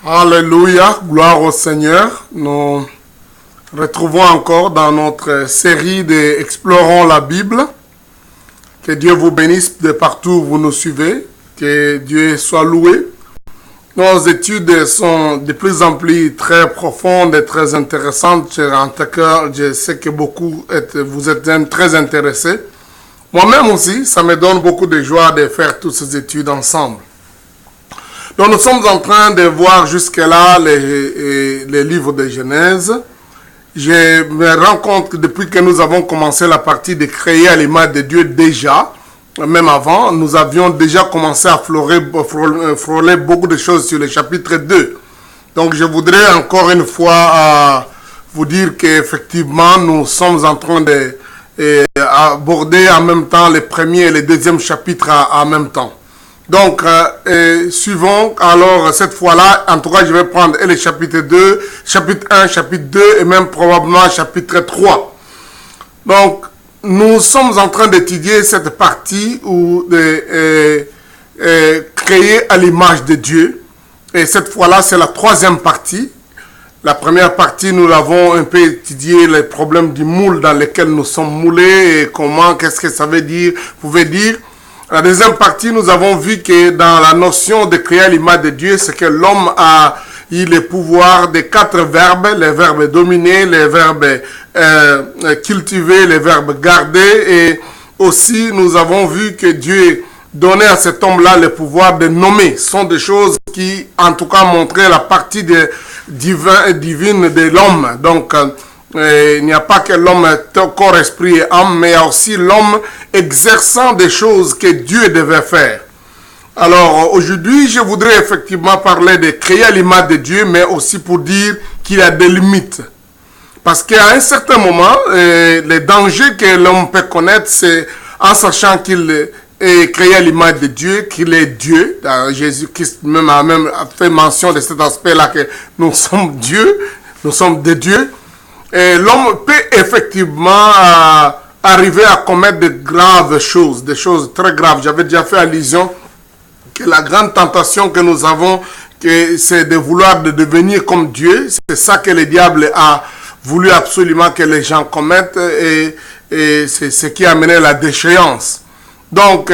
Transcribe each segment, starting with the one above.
Alléluia, gloire au Seigneur. Nous retrouvons encore dans notre série d'Explorons la Bible. Que Dieu vous bénisse de partout où vous nous suivez. Que Dieu soit loué. Nos études sont de plus en plus très profondes et très intéressantes. En tout cas, je sais que vous êtes très intéressés. Moi-même aussi, ça me donne beaucoup de joie de faire toutes ces études ensemble. Donc nous sommes en train de voir jusque-là les livres de Genèse. Je me rends compte que depuis que nous avons commencé la partie de créer à l'image de Dieu déjà, même avant, nous avions déjà commencé à frôler beaucoup de choses sur le chapitre 2. Donc je voudrais encore une fois vous dire qu'effectivement nous sommes en train d'aborder en même temps les premiers et les deuxièmes chapitres en même temps. Donc, suivons alors cette fois-là, en tout cas je vais prendre le chapitre 2, chapitre 1, chapitre 2 et même probablement chapitre 3. Donc, nous sommes en train d'étudier cette partie où créer à l'image de Dieu. Et cette fois-là, c'est la troisième partie. La première partie, nous l'avons un peu étudié, les problèmes du moule dans lesquels nous sommes moulés et comment, qu'est-ce que ça veut dire, pouvait dire. La deuxième partie, nous avons vu que dans la notion de créer à l'image de Dieu, c'est que l'homme a eu le pouvoir de 4 verbes, les verbes dominer, les verbes cultiver, les verbes garder. Et aussi, nous avons vu que Dieu donnait à cet homme-là le pouvoir de nommer. Ce sont des choses qui, en tout cas, montraient la partie divine de l'homme. Donc, il n'y a pas que l'homme corps, esprit et âme, mais il y a aussi l'homme exerçant des choses que Dieu devait faire. Alors aujourd'hui, je voudrais effectivement parler de créer à l'image de Dieu, mais aussi pour dire qu'il y a des limites. Parce qu'à un certain moment, les dangers que l'homme peut connaître, c'est en sachant qu'il est créé à l'image de Dieu, qu'il est Dieu. Jésus-Christ même a fait mention de cet aspect-là que nous sommes Dieu, nous sommes des dieux. Et l'homme peut effectivement arriver à commettre de graves choses, des choses très graves. J'avais déjà fait allusion que la grande tentation que nous avons, c'est de vouloir devenir comme Dieu. C'est ça que le diable a voulu absolument que les gens commettent et c'est ce qui a amené la déchéance. Donc,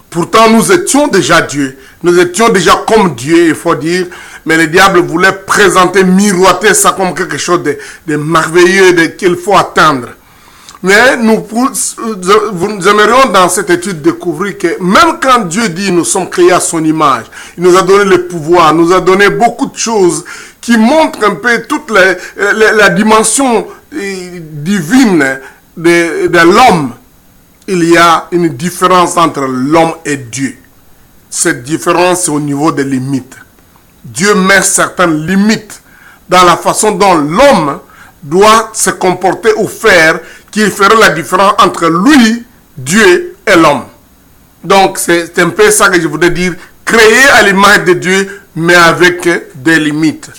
pourtant, nous étions déjà Dieu. Nous étions déjà comme Dieu, il faut dire. Mais le diable voulait présenter, miroiter ça comme quelque chose de merveilleux qu'il faut atteindre. Mais nous aimerions dans cette étude découvrir que même quand Dieu dit nous sommes créés à son image, il nous a donné le pouvoir, nous a donné beaucoup de choses qui montrent un peu toute la dimension divine de l'homme. Il y a une différence entre l'homme et Dieu. Cette différence est au niveau des limites. Dieu met certaines limites dans la façon dont l'homme doit se comporter ou faire qui ferait la différence entre lui, Dieu et l'homme. Donc c'est un peu ça que je voudrais dire. Créer à l'image de Dieu, mais avec des limites.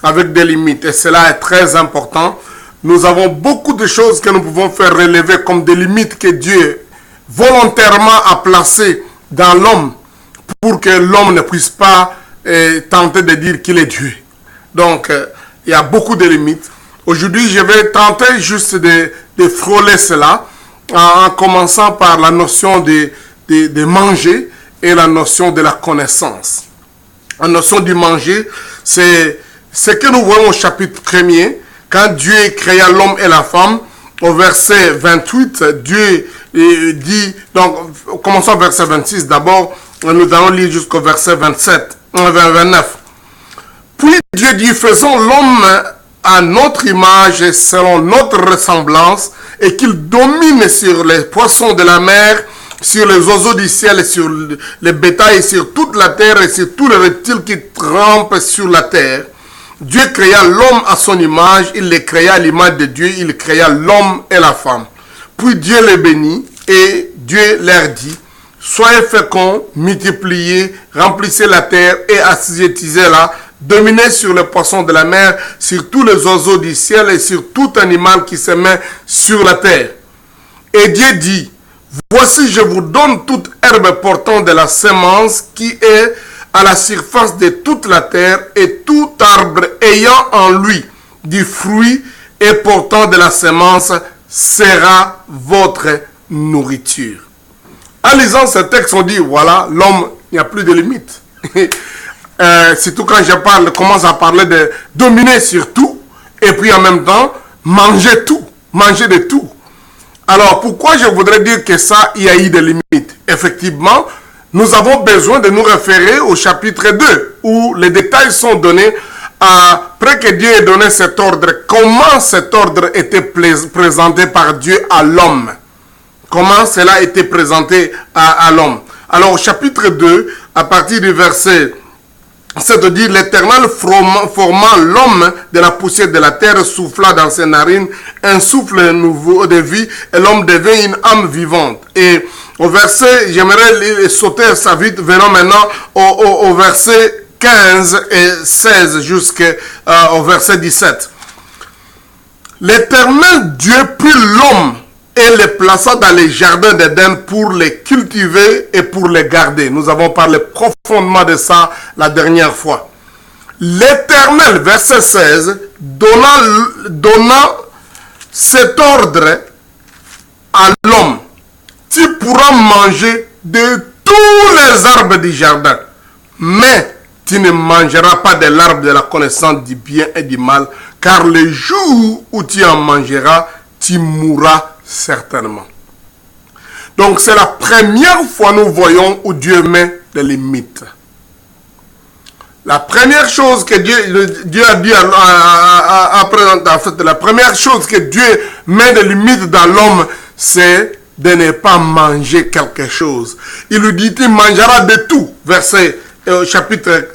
Avec des limites. Et cela est très important. Nous avons beaucoup de choses que nous pouvons faire relever comme des limites que Dieu volontairement a placées dans l'homme pour que l'homme ne puisse pas tenter de dire qu'il est Dieu. Donc, il y a beaucoup de limites. Aujourd'hui, je vais tenter juste de frôler cela en commençant par la notion de manger et la notion de la connaissance. La notion du manger, c'est ce que nous voyons au chapitre 1er, quand Dieu créa l'homme et la femme. Au verset 28, Dieu dit, donc commençons au verset 26 d'abord, nous allons lire jusqu'au verset 29. Puis Dieu dit, faisons l'homme à notre image et selon notre ressemblance, et qu'il domine sur les poissons de la mer, sur les oiseaux du ciel, et sur les bétails, et sur toute la terre, et sur tous les reptiles qui rampent sur la terre. Dieu créa l'homme à son image, il les créa à l'image de Dieu, il créa l'homme et la femme. Puis Dieu les bénit, et Dieu leur dit, soyez féconds, multipliez, remplissez la terre et assujettissez-la, dominez sur les poissons de la mer, sur tous les oiseaux du ciel et sur tout animal qui se met sur la terre. Et Dieu dit, voici je vous donne toute herbe portant de la semence qui est à la surface de toute la terre, et tout arbre ayant en lui du fruit et portant de la semence sera votre nourriture. En lisant ce texte, on dit, voilà, l'homme, il n'y a plus de limite. Surtout quand je commence à parler de dominer sur tout, et puis en même temps, manger tout, manger de tout. Alors, pourquoi je voudrais dire que ça, il y a eu des limites? Effectivement, nous avons besoin de nous référer au chapitre 2, où les détails sont donnés après que Dieu ait donné cet ordre. Comment cet ordre était présenté par Dieu à l'homme? Comment cela a été présenté à l'homme? Alors, au chapitre 2, à partir du verset, c'est-à-dire l'Éternel formant l'homme de la poussière de la terre, souffla dans ses narines un souffle nouveau de vie, et l'homme devint une âme vivante. Et au verset, j'aimerais sauter ça vite, venons maintenant au verset 15 et 16 jusqu'au verset 17. L'Éternel Dieu prit l'homme et les plaça dans les jardins d'Éden pour les cultiver et pour les garder. Nous avons parlé profondément de ça la dernière fois. L'Éternel, verset 16, donna cet ordre à l'homme. Tu pourras manger de tous les arbres du jardin, mais tu ne mangeras pas de l'arbre de la connaissance du bien et du mal, car le jour où tu en mangeras, tu mourras certainement. Donc c'est la première fois nous voyons où Dieu met des limites. La première chose que Dieu a dit en fait, la première chose que Dieu met des limites dans l'homme, c'est de ne pas manger quelque chose. Il lui dit, tu mangeras de tout. Verset, chapitre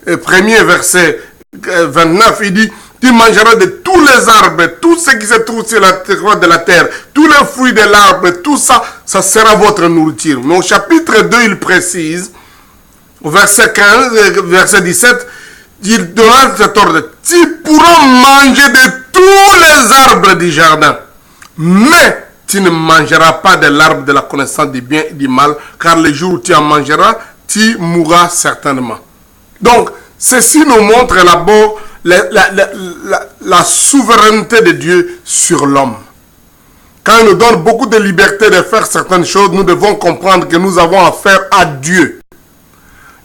1er, verset 29, il dit, tu mangeras de tous les arbres, tout ce qui se trouve sur la terre de la terre, tous les fruits de l'arbre, tout ça, ça sera votre nourriture. Mais au chapitre 2, il précise, au verset 15, verset 17, il donne cet ordre. Tu pourras manger de tous les arbres du jardin, mais tu ne mangeras pas de l'arbre de la connaissance du bien et du mal, car le jour où tu en mangeras, tu mourras certainement. Donc, ceci nous montre d'abord la souveraineté de Dieu sur l'homme. Quand il nous donne beaucoup de liberté de faire certaines choses, nous devons comprendre que nous avons affaire à Dieu.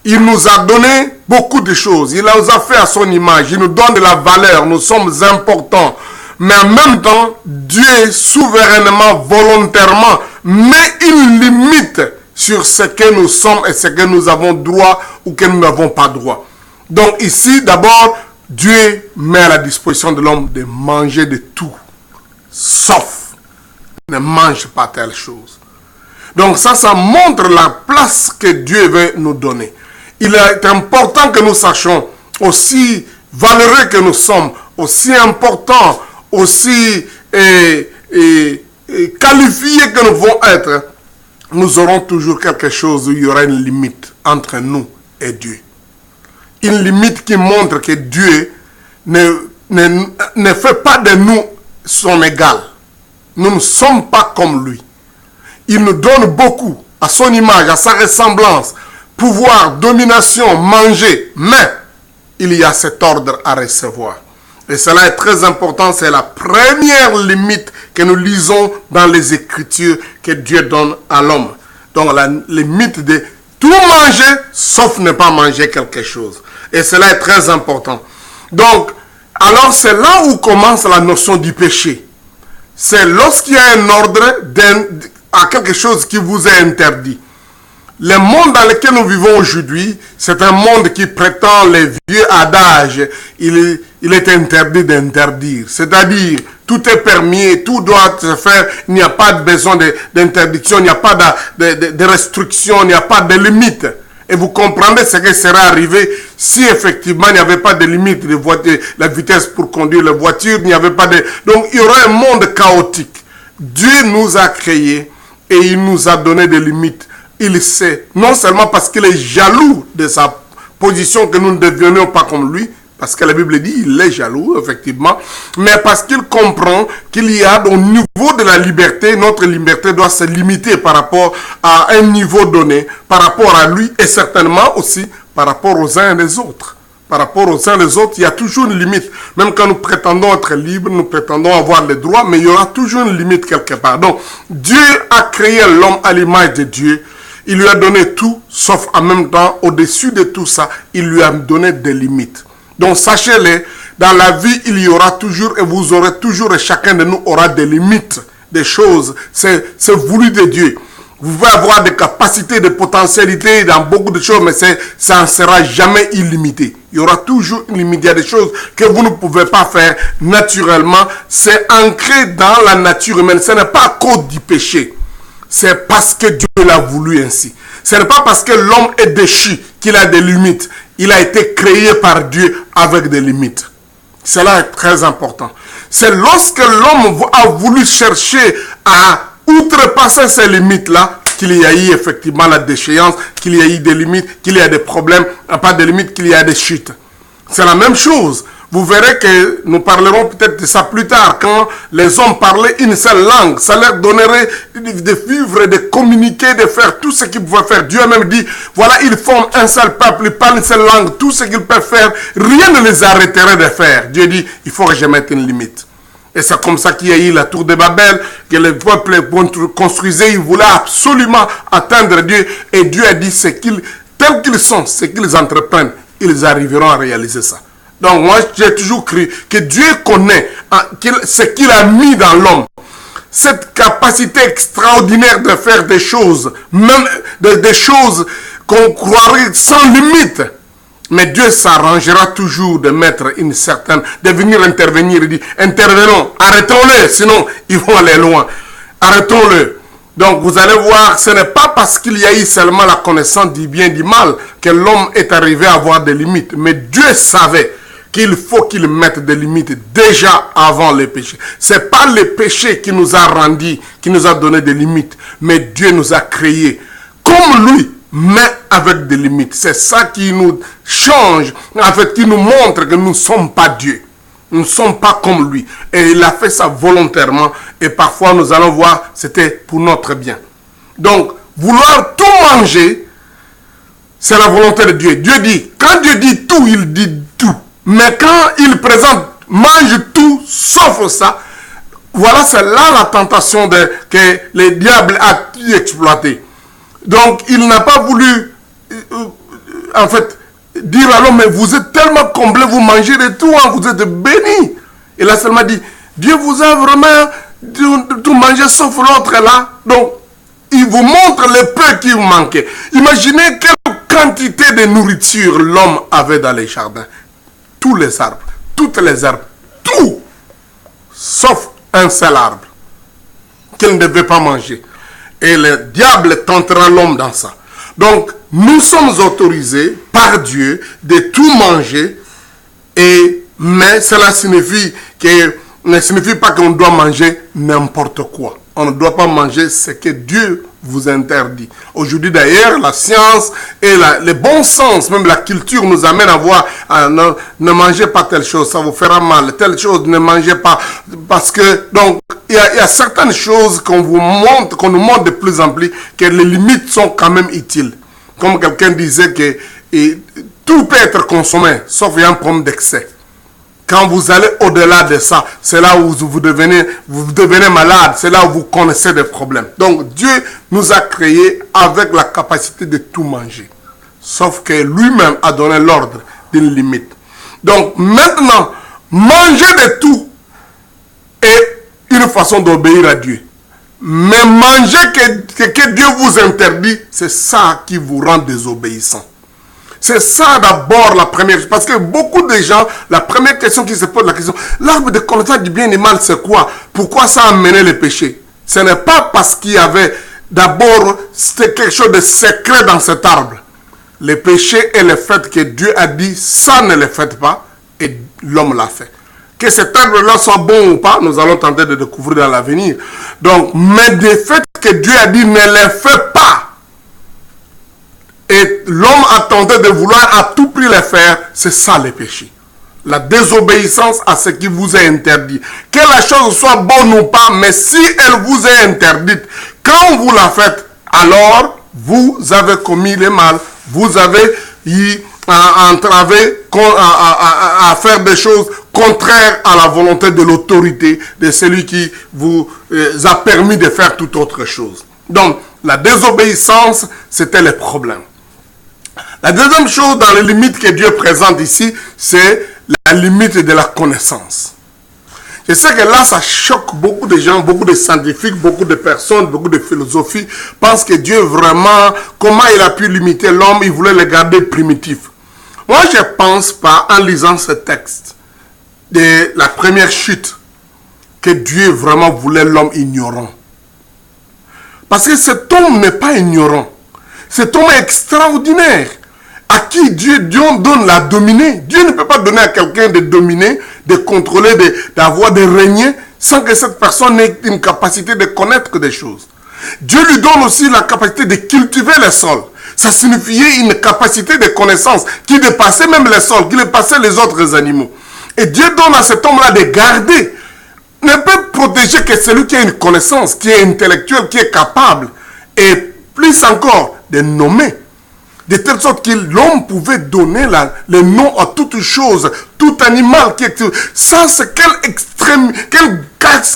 Il nous a donné beaucoup de choses. Il nous a fait à son image. Il nous donne de la valeur. Nous sommes importants. Mais en même temps, Dieu souverainement, volontairement, met une limite sur ce que nous sommes et ce que nous avons droit ou que nous n'avons pas droit. Donc ici, d'abord, Dieu met à la disposition de l'homme de manger de tout, sauf ne mange pas telle chose. Donc ça montre la place que Dieu veut nous donner. Il est important que nous sachions, aussi valeureux que nous sommes, aussi importants, aussi qualifiés que nous devons être, nous aurons toujours quelque chose où il y aura une limite entre nous et Dieu. Une limite qui montre que Dieu ne fait pas de nous son égal. Nous ne sommes pas comme lui. Il nous donne beaucoup à son image, à sa ressemblance, pouvoir, domination, manger. Mais il y a cet ordre à recevoir. Et cela est très important. C'est la première limite que nous lisons dans les Écritures que Dieu donne à l'homme. Donc la limite de tout manger, sauf ne pas manger quelque chose. Et cela est très important. Donc, alors c'est là où commence la notion du péché. C'est lorsqu'il y a un ordre à quelque chose qui vous est interdit. Le monde dans lequel nous vivons aujourd'hui, c'est un monde qui prétend les vieux adages. Il est interdit d'interdire. C'est-à-dire, tout est permis, tout doit se faire. Il n'y a pas besoin d'interdiction, il n'y a pas de restriction, il n'y a pas de limite. Et vous comprenez ce qui serait arrivé si effectivement il n'y avait pas de limite de la vitesse pour conduire les voitures, il n'y avait pas de... Donc il y aurait un monde chaotique. Dieu nous a créés et il nous a donné des limites. Il sait, non seulement parce qu'il est jaloux de sa position que nous ne devenions pas comme lui, parce que la Bible dit il est jaloux, effectivement, mais parce qu'il comprend qu'il y a au niveau de la liberté, notre liberté doit se limiter par rapport à un niveau donné, par rapport à lui et certainement aussi par rapport aux uns et les autres. Par rapport aux uns et les autres, il y a toujours une limite. Même quand nous prétendons être libres, nous prétendons avoir les droits, mais il y aura toujours une limite quelque part. Donc, Dieu a créé l'homme à l'image de Dieu. Il lui a donné tout, sauf en même temps, au-dessus de tout ça, il lui a donné des limites. Donc, sachez-le, dans la vie, il y aura toujours, et vous aurez toujours, et chacun de nous aura des limites, des choses. C'est voulu de Dieu. Vous pouvez avoir des capacités, des potentialités dans beaucoup de choses, mais ça ne sera jamais illimité. Il y aura toujours une limite. Il y a des choses que vous ne pouvez pas faire naturellement. C'est ancré dans la nature humaine. Ce n'est pas à cause du péché. C'est parce que Dieu l'a voulu ainsi. Ce n'est pas parce que l'homme est déchu qu'il a des limites. Il a été créé par Dieu avec des limites. Cela est très important. C'est lorsque l'homme a voulu chercher à outrepasser ces limites-là, qu'il y a eu effectivement la déchéance, qu'il y a eu des limites, qu'il y a des problèmes, pas de limites, qu'il y a des chutes. C'est la même chose. Vous verrez que nous parlerons peut-être de ça plus tard, quand les hommes parlaient une seule langue, ça leur donnerait de vivre, de communiquer, de faire tout ce qu'ils pouvaient faire. Dieu a même dit, voilà, ils forment un seul peuple, ils parlent une seule langue, tout ce qu'ils peuvent faire, rien ne les arrêterait de faire. Dieu dit, il faut que je mette une limite. Et c'est comme ça qu'il y a eu la tour de Babel, que le peuple construisait, ils voulaient absolument atteindre Dieu. Et Dieu a dit, tels qu'ils sont, ce qu'ils entreprennent, ils arriveront à réaliser ça. Donc moi, j'ai toujours cru que Dieu connaît ce qu'il a mis dans l'homme. Cette capacité extraordinaire de faire des choses, même des choses qu'on croirait sans limite. Mais Dieu s'arrangera toujours de mettre une certaine, de venir intervenir et dire, intervenons, arrêtons-le, sinon ils vont aller loin. Arrêtons-le. Donc vous allez voir, ce n'est pas parce qu'il y a eu seulement la connaissance du bien et du mal que l'homme est arrivé à avoir des limites. Mais Dieu savait qu'il faut qu'il mette des limites déjà avant le péché. Ce n'est pas le péché qui nous a rendus, qui nous a donné des limites, mais Dieu nous a créés comme lui, mais avec des limites. C'est ça qui nous change, en fait, qui nous montre que nous ne sommes pas Dieu. Nous ne sommes pas comme lui. Et il a fait ça volontairement. Et parfois, nous allons voir, c'était pour notre bien. Donc, vouloir tout manger, c'est la volonté de Dieu. Dieu dit, quand Dieu dit tout, il dit tout. Mais quand il présente, mange tout, sauf ça, voilà, c'est là la tentation que le diable a exploité. Donc, il n'a pas voulu, en fait, dire à l'homme, mais vous êtes tellement comblé, vous mangez de tout, hein, vous êtes bénis. Il a seulement dit, Dieu vous a vraiment tout mangé sauf l'autre là. Donc, il vous montre le peu qui vous manquait. Imaginez quelle quantité de nourriture l'homme avait dans les jardins. Tous les arbres, toutes les herbes, tout, sauf un seul arbre qu'il ne devait pas manger. Et le diable tentera l'homme dans ça. Donc, nous sommes autorisés par Dieu de tout manger, mais cela ne signifie pas qu'on doit manger n'importe quoi. On ne doit pas manger ce que Dieu vous interdit. Aujourd'hui d'ailleurs, la science et le bon sens, même la culture nous amène à voir, ne mangez pas telle chose, ça vous fera mal, telle chose, ne mangez pas, parce que, donc, il y a certaines choses qu'on nous montre de plus en plus, que les limites sont quand même utiles. Comme quelqu'un disait que tout peut être consommé, sauf il y a un problème d'excès. Quand vous allez au-delà de ça, c'est là où vous devenez malade, c'est là où vous connaissez des problèmes. Donc Dieu nous a créés avec la capacité de tout manger. Sauf que lui-même a donné l'ordre d'une limite. Donc maintenant, manger de tout est une façon d'obéir à Dieu. Mais manger que Dieu vous interdit, c'est ça qui vous rend désobéissant. C'est ça d'abord la première chose. Parce que beaucoup de gens, la première question qui se pose, la question, l'arbre de connaissance du bien et du mal, c'est quoi? Pourquoi ça a amené le péché? Ce n'est pas parce qu'il y avait d'abord, c'était quelque chose de secret dans cet arbre. Le péché est le fait que Dieu a dit, ça ne le faites pas, et l'homme l'a fait. Que cet arbre-là soit bon ou pas, nous allons tenter de découvrir dans l'avenir. Donc, mais le fait que Dieu a dit, ne le fais pas, et l'homme a tenté de vouloir à tout prix le faire, c'est ça le péché. La désobéissance à ce qui vous est interdit. Que la chose soit bonne ou pas, mais si elle vous est interdite, quand vous la faites, alors vous avez commis le mal, vous avez entraver, à faire des choses contraires à la volonté de l'autorité, de celui qui vous a permis de faire toute autre chose. Donc, la désobéissance, c'était le problème. La deuxième chose dans les limites que Dieu présente ici, c'est la limite de la connaissance. Je sais que là, ça choque beaucoup de gens, beaucoup de scientifiques, beaucoup de personnes, beaucoup de philosophies, pensent que Dieu vraiment, comment il a pu limiter l'homme, il voulait le garder primitif. Moi, je pense pas, en lisant ce texte, de la première chute, que Dieu vraiment voulait l'homme ignorant. Parce que cet homme n'est pas ignorant. Cet homme est extraordinaire. À qui Dieu donne la dominer. Dieu ne peut pas donner à quelqu'un de dominer, de contrôler, d'avoir, de régner, sans que cette personne ait une capacité de connaître des choses. Dieu lui donne aussi la capacité de cultiver le sol. Ça signifiait une capacité de connaissance qui dépassait même le sol, qui dépassait les autres animaux. Et Dieu donne à cet homme-là de garder. Ne peut protéger que celui qui a une connaissance, qui est intellectuel, qui est capable. Et plus encore, de nommer. De telle sorte que l'homme pouvait donner le nom à toute chose, tout animal. Ça, c'est quelle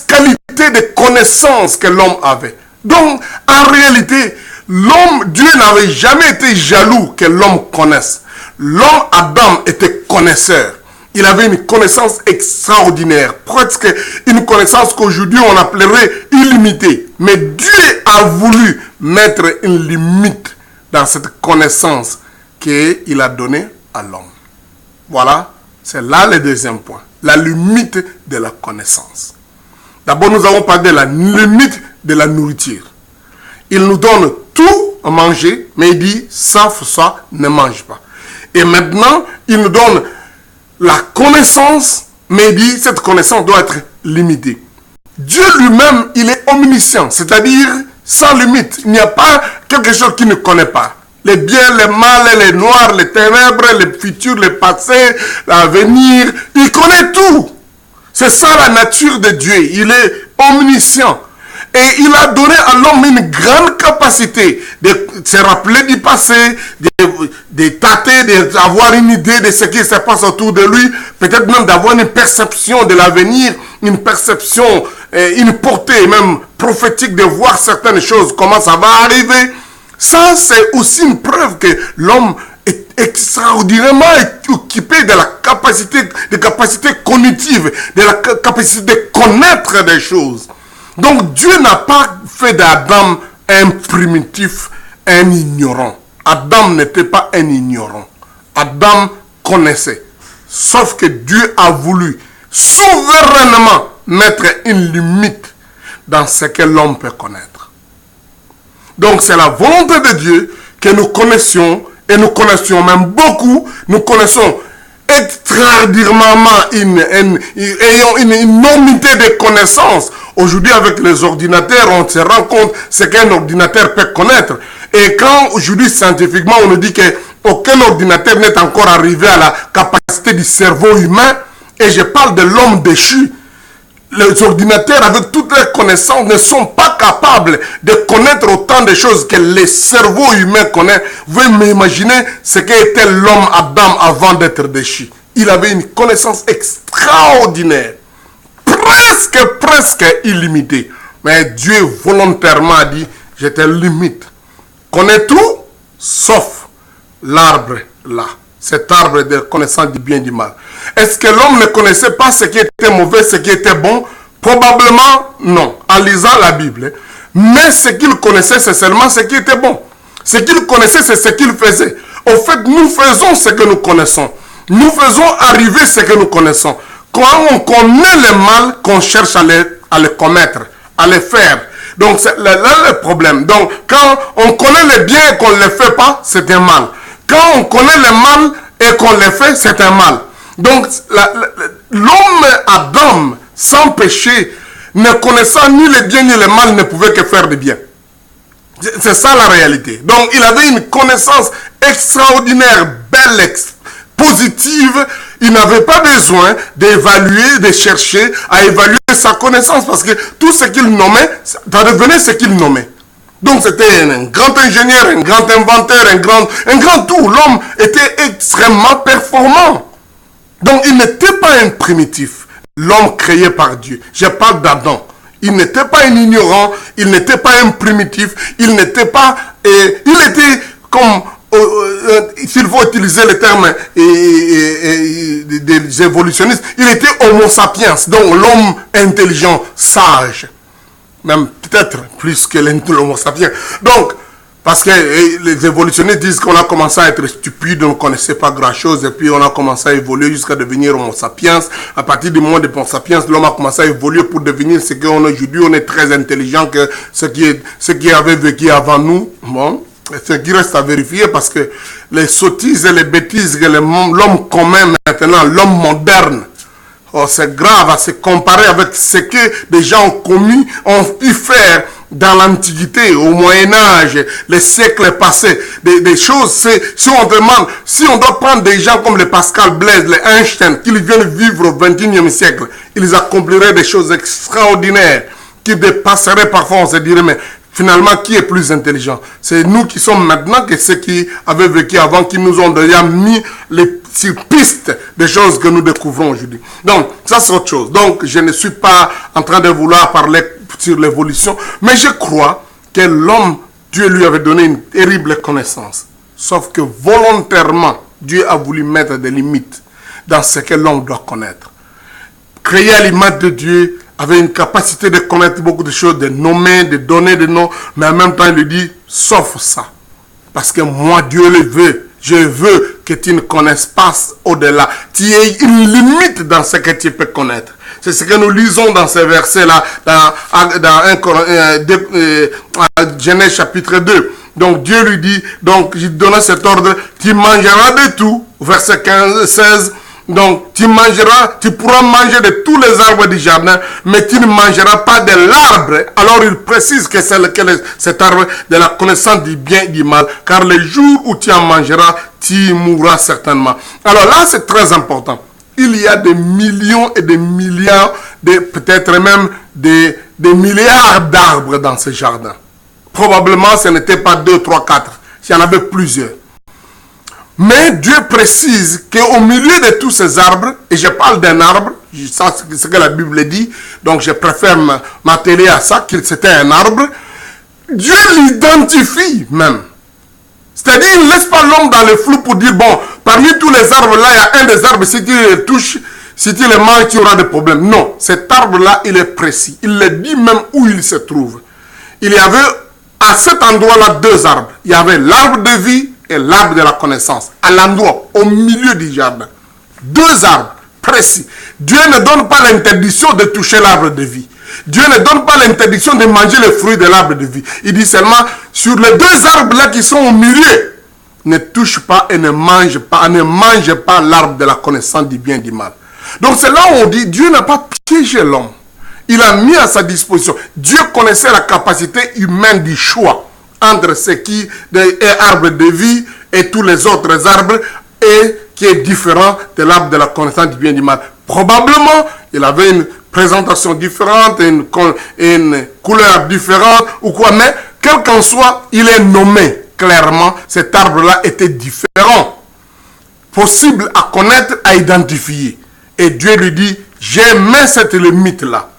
qualité de connaissance que l'homme avait. Donc, en réalité, Dieu n'avait jamais été jaloux que l'homme connaisse. L'homme, Adam, était connaisseur. Il avait une connaissance extraordinaire, presque une connaissance qu'aujourd'hui on appellerait illimitée. Mais Dieu a voulu mettre une limite dans cette connaissance qu'il a donnée à l'homme. Voilà, c'est là le deuxième point. La limite de la connaissance. D'abord, nous avons parlé de la limite de la nourriture. Il nous donne tout à manger, mais il dit, sauf ça, ne mange pas. Et maintenant, il nous donne la connaissance, mais il dit, cette connaissance doit être limitée. Dieu lui-même, il est omniscient, c'est-à-dire sans limite. Il n'y a pas quelque chose qu'il ne connaît pas. Les biens, les mal, les noirs, les ténèbres, les futurs, les passés, l'avenir. Il connaît tout. C'est ça la nature de Dieu. Il est omniscient. Et il a donné à l'homme une grande capacité de se rappeler du passé, de tâter, d'avoir une idée de ce qui se passe autour de lui, peut-être même d'avoir une perception de l'avenir, une perception, une portée même prophétique de voir certaines choses, comment ça va arriver. Ça, c'est aussi une preuve que l'homme est extraordinairement équipé de la capacité cognitive, de la capacité de connaître des choses. Donc Dieu n'a pas fait d'Adam un primitif, un ignorant. Adam n'était pas un ignorant. Adam connaissait. Sauf que Dieu a voulu souverainement mettre une limite dans ce que l'homme peut connaître. Donc c'est la volonté de Dieu que nous connaissions, et nous connaissions même beaucoup, nous connaissons extraordinairement ayant une énormité de connaissances. Aujourd'hui, avec les ordinateurs, on se rend compte ce qu'un ordinateur peut connaître. Et quand aujourd'hui, scientifiquement, on nous dit qu'aucun ordinateur n'est encore arrivé à la capacité du cerveau humain, et je parle de l'homme déchu, les ordinateurs, avec toutes les connaissances, ne sont pas capables de connaître autant de choses que le cerveau humain connaît. Vous pouvez m'imaginer ce qu'était l'homme Adam avant d'être déchu. Il avait une connaissance extraordinaire, presque illimitée. Mais Dieu volontairement a dit, je te limite. Connais tout, sauf l'arbre là. Cet arbre de connaissance du bien et du mal. Est-ce que l'homme ne connaissait pas ce qui était mauvais, ce qui était bon? Probablement non, en lisant la Bible. Mais ce qu'il connaissait, c'est seulement ce qui était bon. Ce qu'il connaissait, c'est ce qu'il faisait. Au fait, nous faisons ce que nous connaissons. Nous faisons arriver ce que nous connaissons. Quand on connaît le mal, qu'on cherche à le commettre, à le faire. Donc, c'est là le problème. Donc, quand on connaît le bien et qu'on ne le fait pas, c'est un mal. Quand on connaît le mal et qu'on le fait, c'est un mal. Donc, l'homme Adam, sans péché, ne connaissant ni le bien ni le mal, ne pouvait que faire du bien. C'est ça la réalité. Donc, il avait une connaissance extraordinaire, belle, positive. Il n'avait pas besoin d'évaluer, de chercher à évaluer sa connaissance, parce que tout ce qu'il nommait, ça devenait ce qu'il nommait. Donc c'était un grand ingénieur, un grand inventeur, un grand tout. L'homme était extrêmement performant. Donc il n'était pas un primitif. L'homme créé par Dieu. Je parle d'Adam. Il n'était pas un ignorant, il n'était pas un primitif, il n'était pas... il était comme... s'il faut utiliser le terme des évolutionnistes, il était homo sapiens, donc l'homme intelligent, sage. Même peut-être plus que l'homo sapiens. Donc, parce que les évolutionnistes disent qu'on a commencé à être stupide, on ne connaissait pas grand-chose, et puis on a commencé à évoluer jusqu'à devenir homo sapiens. À partir du moment de homo sapiens, l'homme a commencé à évoluer pour devenir ce qu'on est aujourd'hui. On est très intelligent que ce qui avait vécu avant nous. Bon, ce qui reste à vérifier, parce que les sottises et les bêtises que l'homme commun maintenant, l'homme moderne, oh, c'est grave à se comparer avec ce que des gens ont pu faire dans l'Antiquité, au Moyen-Âge, les siècles passés. Des choses, si on demande, si on doit prendre des gens comme les Pascal Blaise, les Einstein, qui viennent vivre au XXIe siècle, ils accompliraient des choses extraordinaires, qui dépasseraient parfois, on se dirait, mais finalement, qui est plus intelligent? C'est nous qui sommes maintenant que ceux qui avaient vécu avant, qui nous ont déjà mis sur piste des choses que nous découvrons aujourd'hui. Donc, ça c'est autre chose. Donc, je ne suis pas en train de vouloir parler sur l'évolution, mais je crois que l'homme, Dieu lui avait donné une terrible connaissance. Sauf que volontairement, Dieu a voulu mettre des limites dans ce que l'homme doit connaître. Créé à l'image de Dieu, avait une capacité de connaître beaucoup de choses, de nommer, de donner des noms, mais en même temps, il lui dit, sauf ça. Parce que moi, Dieu le veut. Je veux que tu ne connaisses pas au-delà. Tu as une limite dans ce que tu peux connaître. C'est ce que nous lisons dans ces versets-là, dans Genèse chapitre 2. Donc Dieu lui dit, donc il donne cet ordre, tu mangeras de tout. Verset 16. Donc tu pourras manger de tous les arbres du jardin, mais tu ne mangeras pas de l'arbre. Alors il précise que c'est lequel cet arbre de la connaissance du bien et du mal, car le jour où tu en mangeras, tu mourras certainement. Alors là c'est très important. Il y a des millions et des milliards, peut-être même des milliards d'arbres dans ce jardin. Probablement ce n'était pas 2, 3, 4, il y en avait plusieurs. Mais Dieu précise qu'au milieu de tous ces arbres, et je parle d'un arbre, ça c'est ce que la Bible dit, donc je préfère m'atteler à ça, que c'était un arbre, Dieu l'identifie même. C'est-à-dire, il ne laisse pas l'homme dans le flou pour dire, bon, parmi tous les arbres là, il y a un des arbres, si tu les touches, si tu les manges, tu auras des problèmes. Non, cet arbre-là, il est précis. Il le dit même où il se trouve. Il y avait à cet endroit-là 2 arbres. Il y avait l'arbre de vie et l'arbre de la connaissance. À l'endroit, au milieu du jardin. 2 arbres précis. Dieu ne donne pas l'interdiction de toucher l'arbre de vie. Dieu ne donne pas l'interdiction de manger les fruits de l'arbre de vie. Il dit seulement, sur les 2 arbres-là qui sont au milieu, ne touche pas et ne mange pas l'arbre de la connaissance du bien et du mal. Donc c'est là où on dit, Dieu n'a pas piégé l'homme. Il a mis à sa disposition. Dieu connaissait la capacité humaine du choix entre ce qui est arbre de vie et tous les autres arbres, et qui est différent de l'arbre de la connaissance du bien et du mal. Probablement, il avait une présentation différente, une couleur différente, ou quoi, mais quel qu'en soit, il est nommé clairement, cet arbre-là était différent, possible à connaître, à identifier. Et Dieu lui dit, j'ai mis cette limite-là.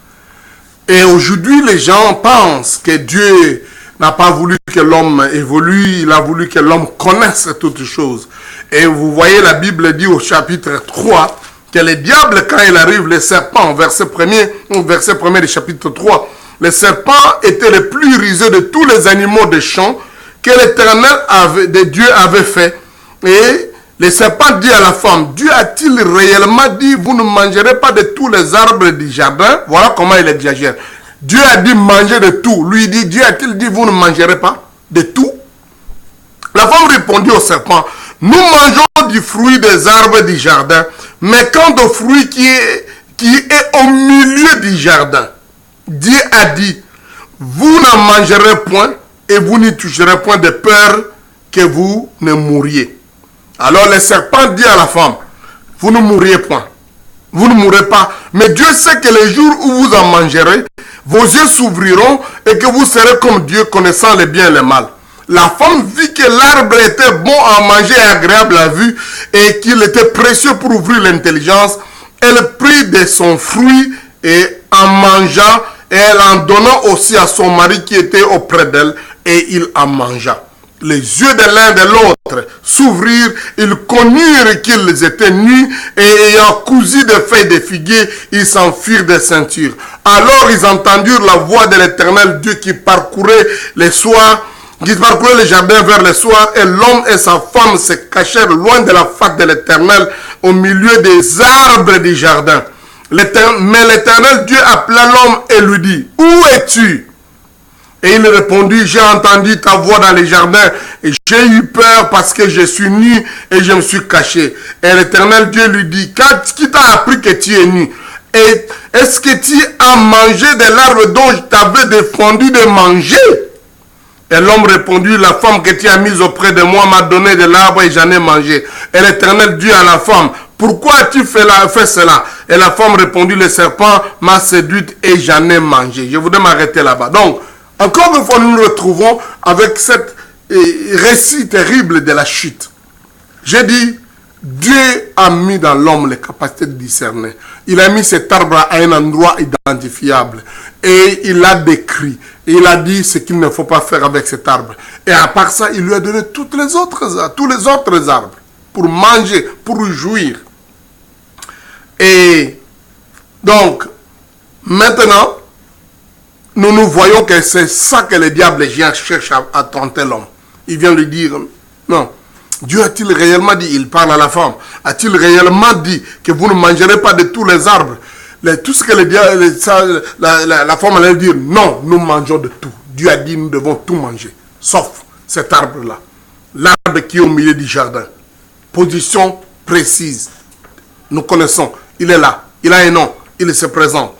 Et aujourd'hui, les gens pensent que Dieu n'a pas voulu que l'homme évolue, il a voulu que l'homme connaisse toutes choses. Et vous voyez, la Bible dit au chapitre 3, que le diable, quand il arrive, le serpent, verset 1er du chapitre 3, le serpent était le plus rusé de tous les animaux des champs que l'Éternel de Dieu avait fait. Et le serpent dit à la femme, Dieu a-t-il réellement dit, vous ne mangerez pas de tous les arbres du jardin? Voilà comment il exagère. Dieu a dit manger de tout. Lui dit, Dieu a-t-il dit, vous ne mangerez pas de tout? La femme répondit au serpent, nous mangeons du fruit des arbres du jardin, mais quant au fruit qui est au milieu du jardin, Dieu a dit, vous n'en mangerez point et vous n'y toucherez point de peur que vous ne mouriez. Alors le serpent dit à la femme, vous ne mourriez point. vous ne mourrez pas. Mais Dieu sait que les jours où vous en mangerez, vos yeux s'ouvriront et que vous serez comme Dieu, connaissant le bien et le mal. La femme vit que l'arbre était bon à manger et agréable à vue et qu'il était précieux pour ouvrir l'intelligence. Elle prit de son fruit et en mangea, et elle en donna aussi à son mari qui était auprès d'elle, et il en mangea. Les yeux de l'un de l'autre s'ouvrirent, ils connurent qu'ils étaient nus, et ayant cousu des feuilles de figuier, ils s'enfuirent des ceintures. Alors ils entendirent la voix de l'Éternel Dieu qui parcourait les soirs, qui parcourait le jardin vers le soir, et l'homme et sa femme se cachèrent loin de la face de l'Éternel, au milieu des arbres du jardin. Mais l'Éternel Dieu appela l'homme et lui dit, « Où es-tu » Et il répondit, « J'ai entendu ta voix dans les jardins, et j'ai eu peur parce que je suis nu et je me suis caché. » Et l'Éternel Dieu lui dit, « Qui t'a appris que tu es nu? Et est-ce que tu as mangé de l'arbre dont je t'avais défendu de manger ?» Et l'homme répondit, « La femme que tu as mise auprès de moi m'a donné de l'arbre et j'en ai mangé. » Et l'Éternel dit à la femme, « Pourquoi as-tu fait cela ?» Et la femme répondit, « Le serpent m'a séduite et j'en ai mangé. » Je voudrais m'arrêter là-bas. Donc, encore une fois, nous nous retrouvons avec cette récit terrible de la chute. J'ai dit, Dieu a mis dans l'homme les capacités de discerner. Il a mis cet arbre à un endroit identifiable. Et il l'a décrit. Et il a dit ce qu'il ne faut pas faire avec cet arbre. Et à part ça, il lui a donné tous les autres arbres pour manger, pour jouir. Et donc, maintenant, nous voyons que c'est ça que le diable cherche à tenter l'homme. Il vient lui dire, non, Dieu a-t-il réellement dit, il parle à la femme, a-t-il réellement dit que vous ne mangerez pas de tous les arbres? Tout ce que le diable, la femme allait dire, non, nous mangeons de tout. Dieu a dit, nous devons tout manger, sauf cet arbre-là. L'arbre qui est au milieu du jardin. Position précise. Nous connaissons, il est là, il a un nom, il se présente.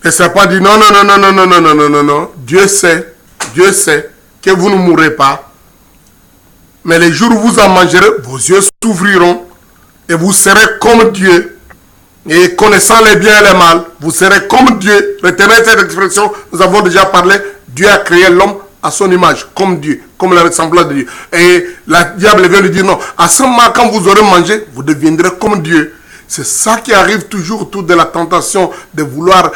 Le serpent dit non, non, non, non, non, non, non, non, non, non. Dieu sait que vous ne mourrez pas. Mais les jours où vous en mangerez, vos yeux s'ouvriront et vous serez comme Dieu. Et connaissant les biens et les mal, vous serez comme Dieu. Retenez cette expression, nous avons déjà parlé. Dieu a créé l'homme à son image, comme Dieu, comme la ressemblance de Dieu. Et le diable vient lui dire non. À ce moment, quand vous aurez mangé, vous deviendrez comme Dieu. C'est ça qui arrive toujours autour de la tentation de vouloir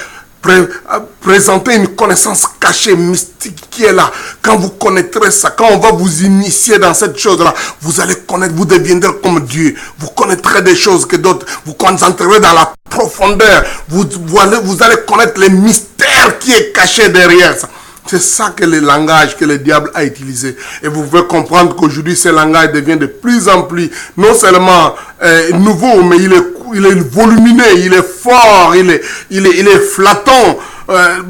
présenter une connaissance cachée, mystique qui est là. Quand vous connaîtrez ça, quand on va vous initier dans cette chose-là, vous allez connaître, vous deviendrez comme Dieu. Vous connaîtrez des choses que d'autres, vous concentrerez dans la profondeur. Vous allez connaître les mystères qui est caché derrière ça. C'est ça que le langage que le diable a utilisé. Et vous pouvez comprendre qu'aujourd'hui, ce langage devient de plus en plus, non seulement nouveau, mais il est volumineux, il est fort, il est flattant.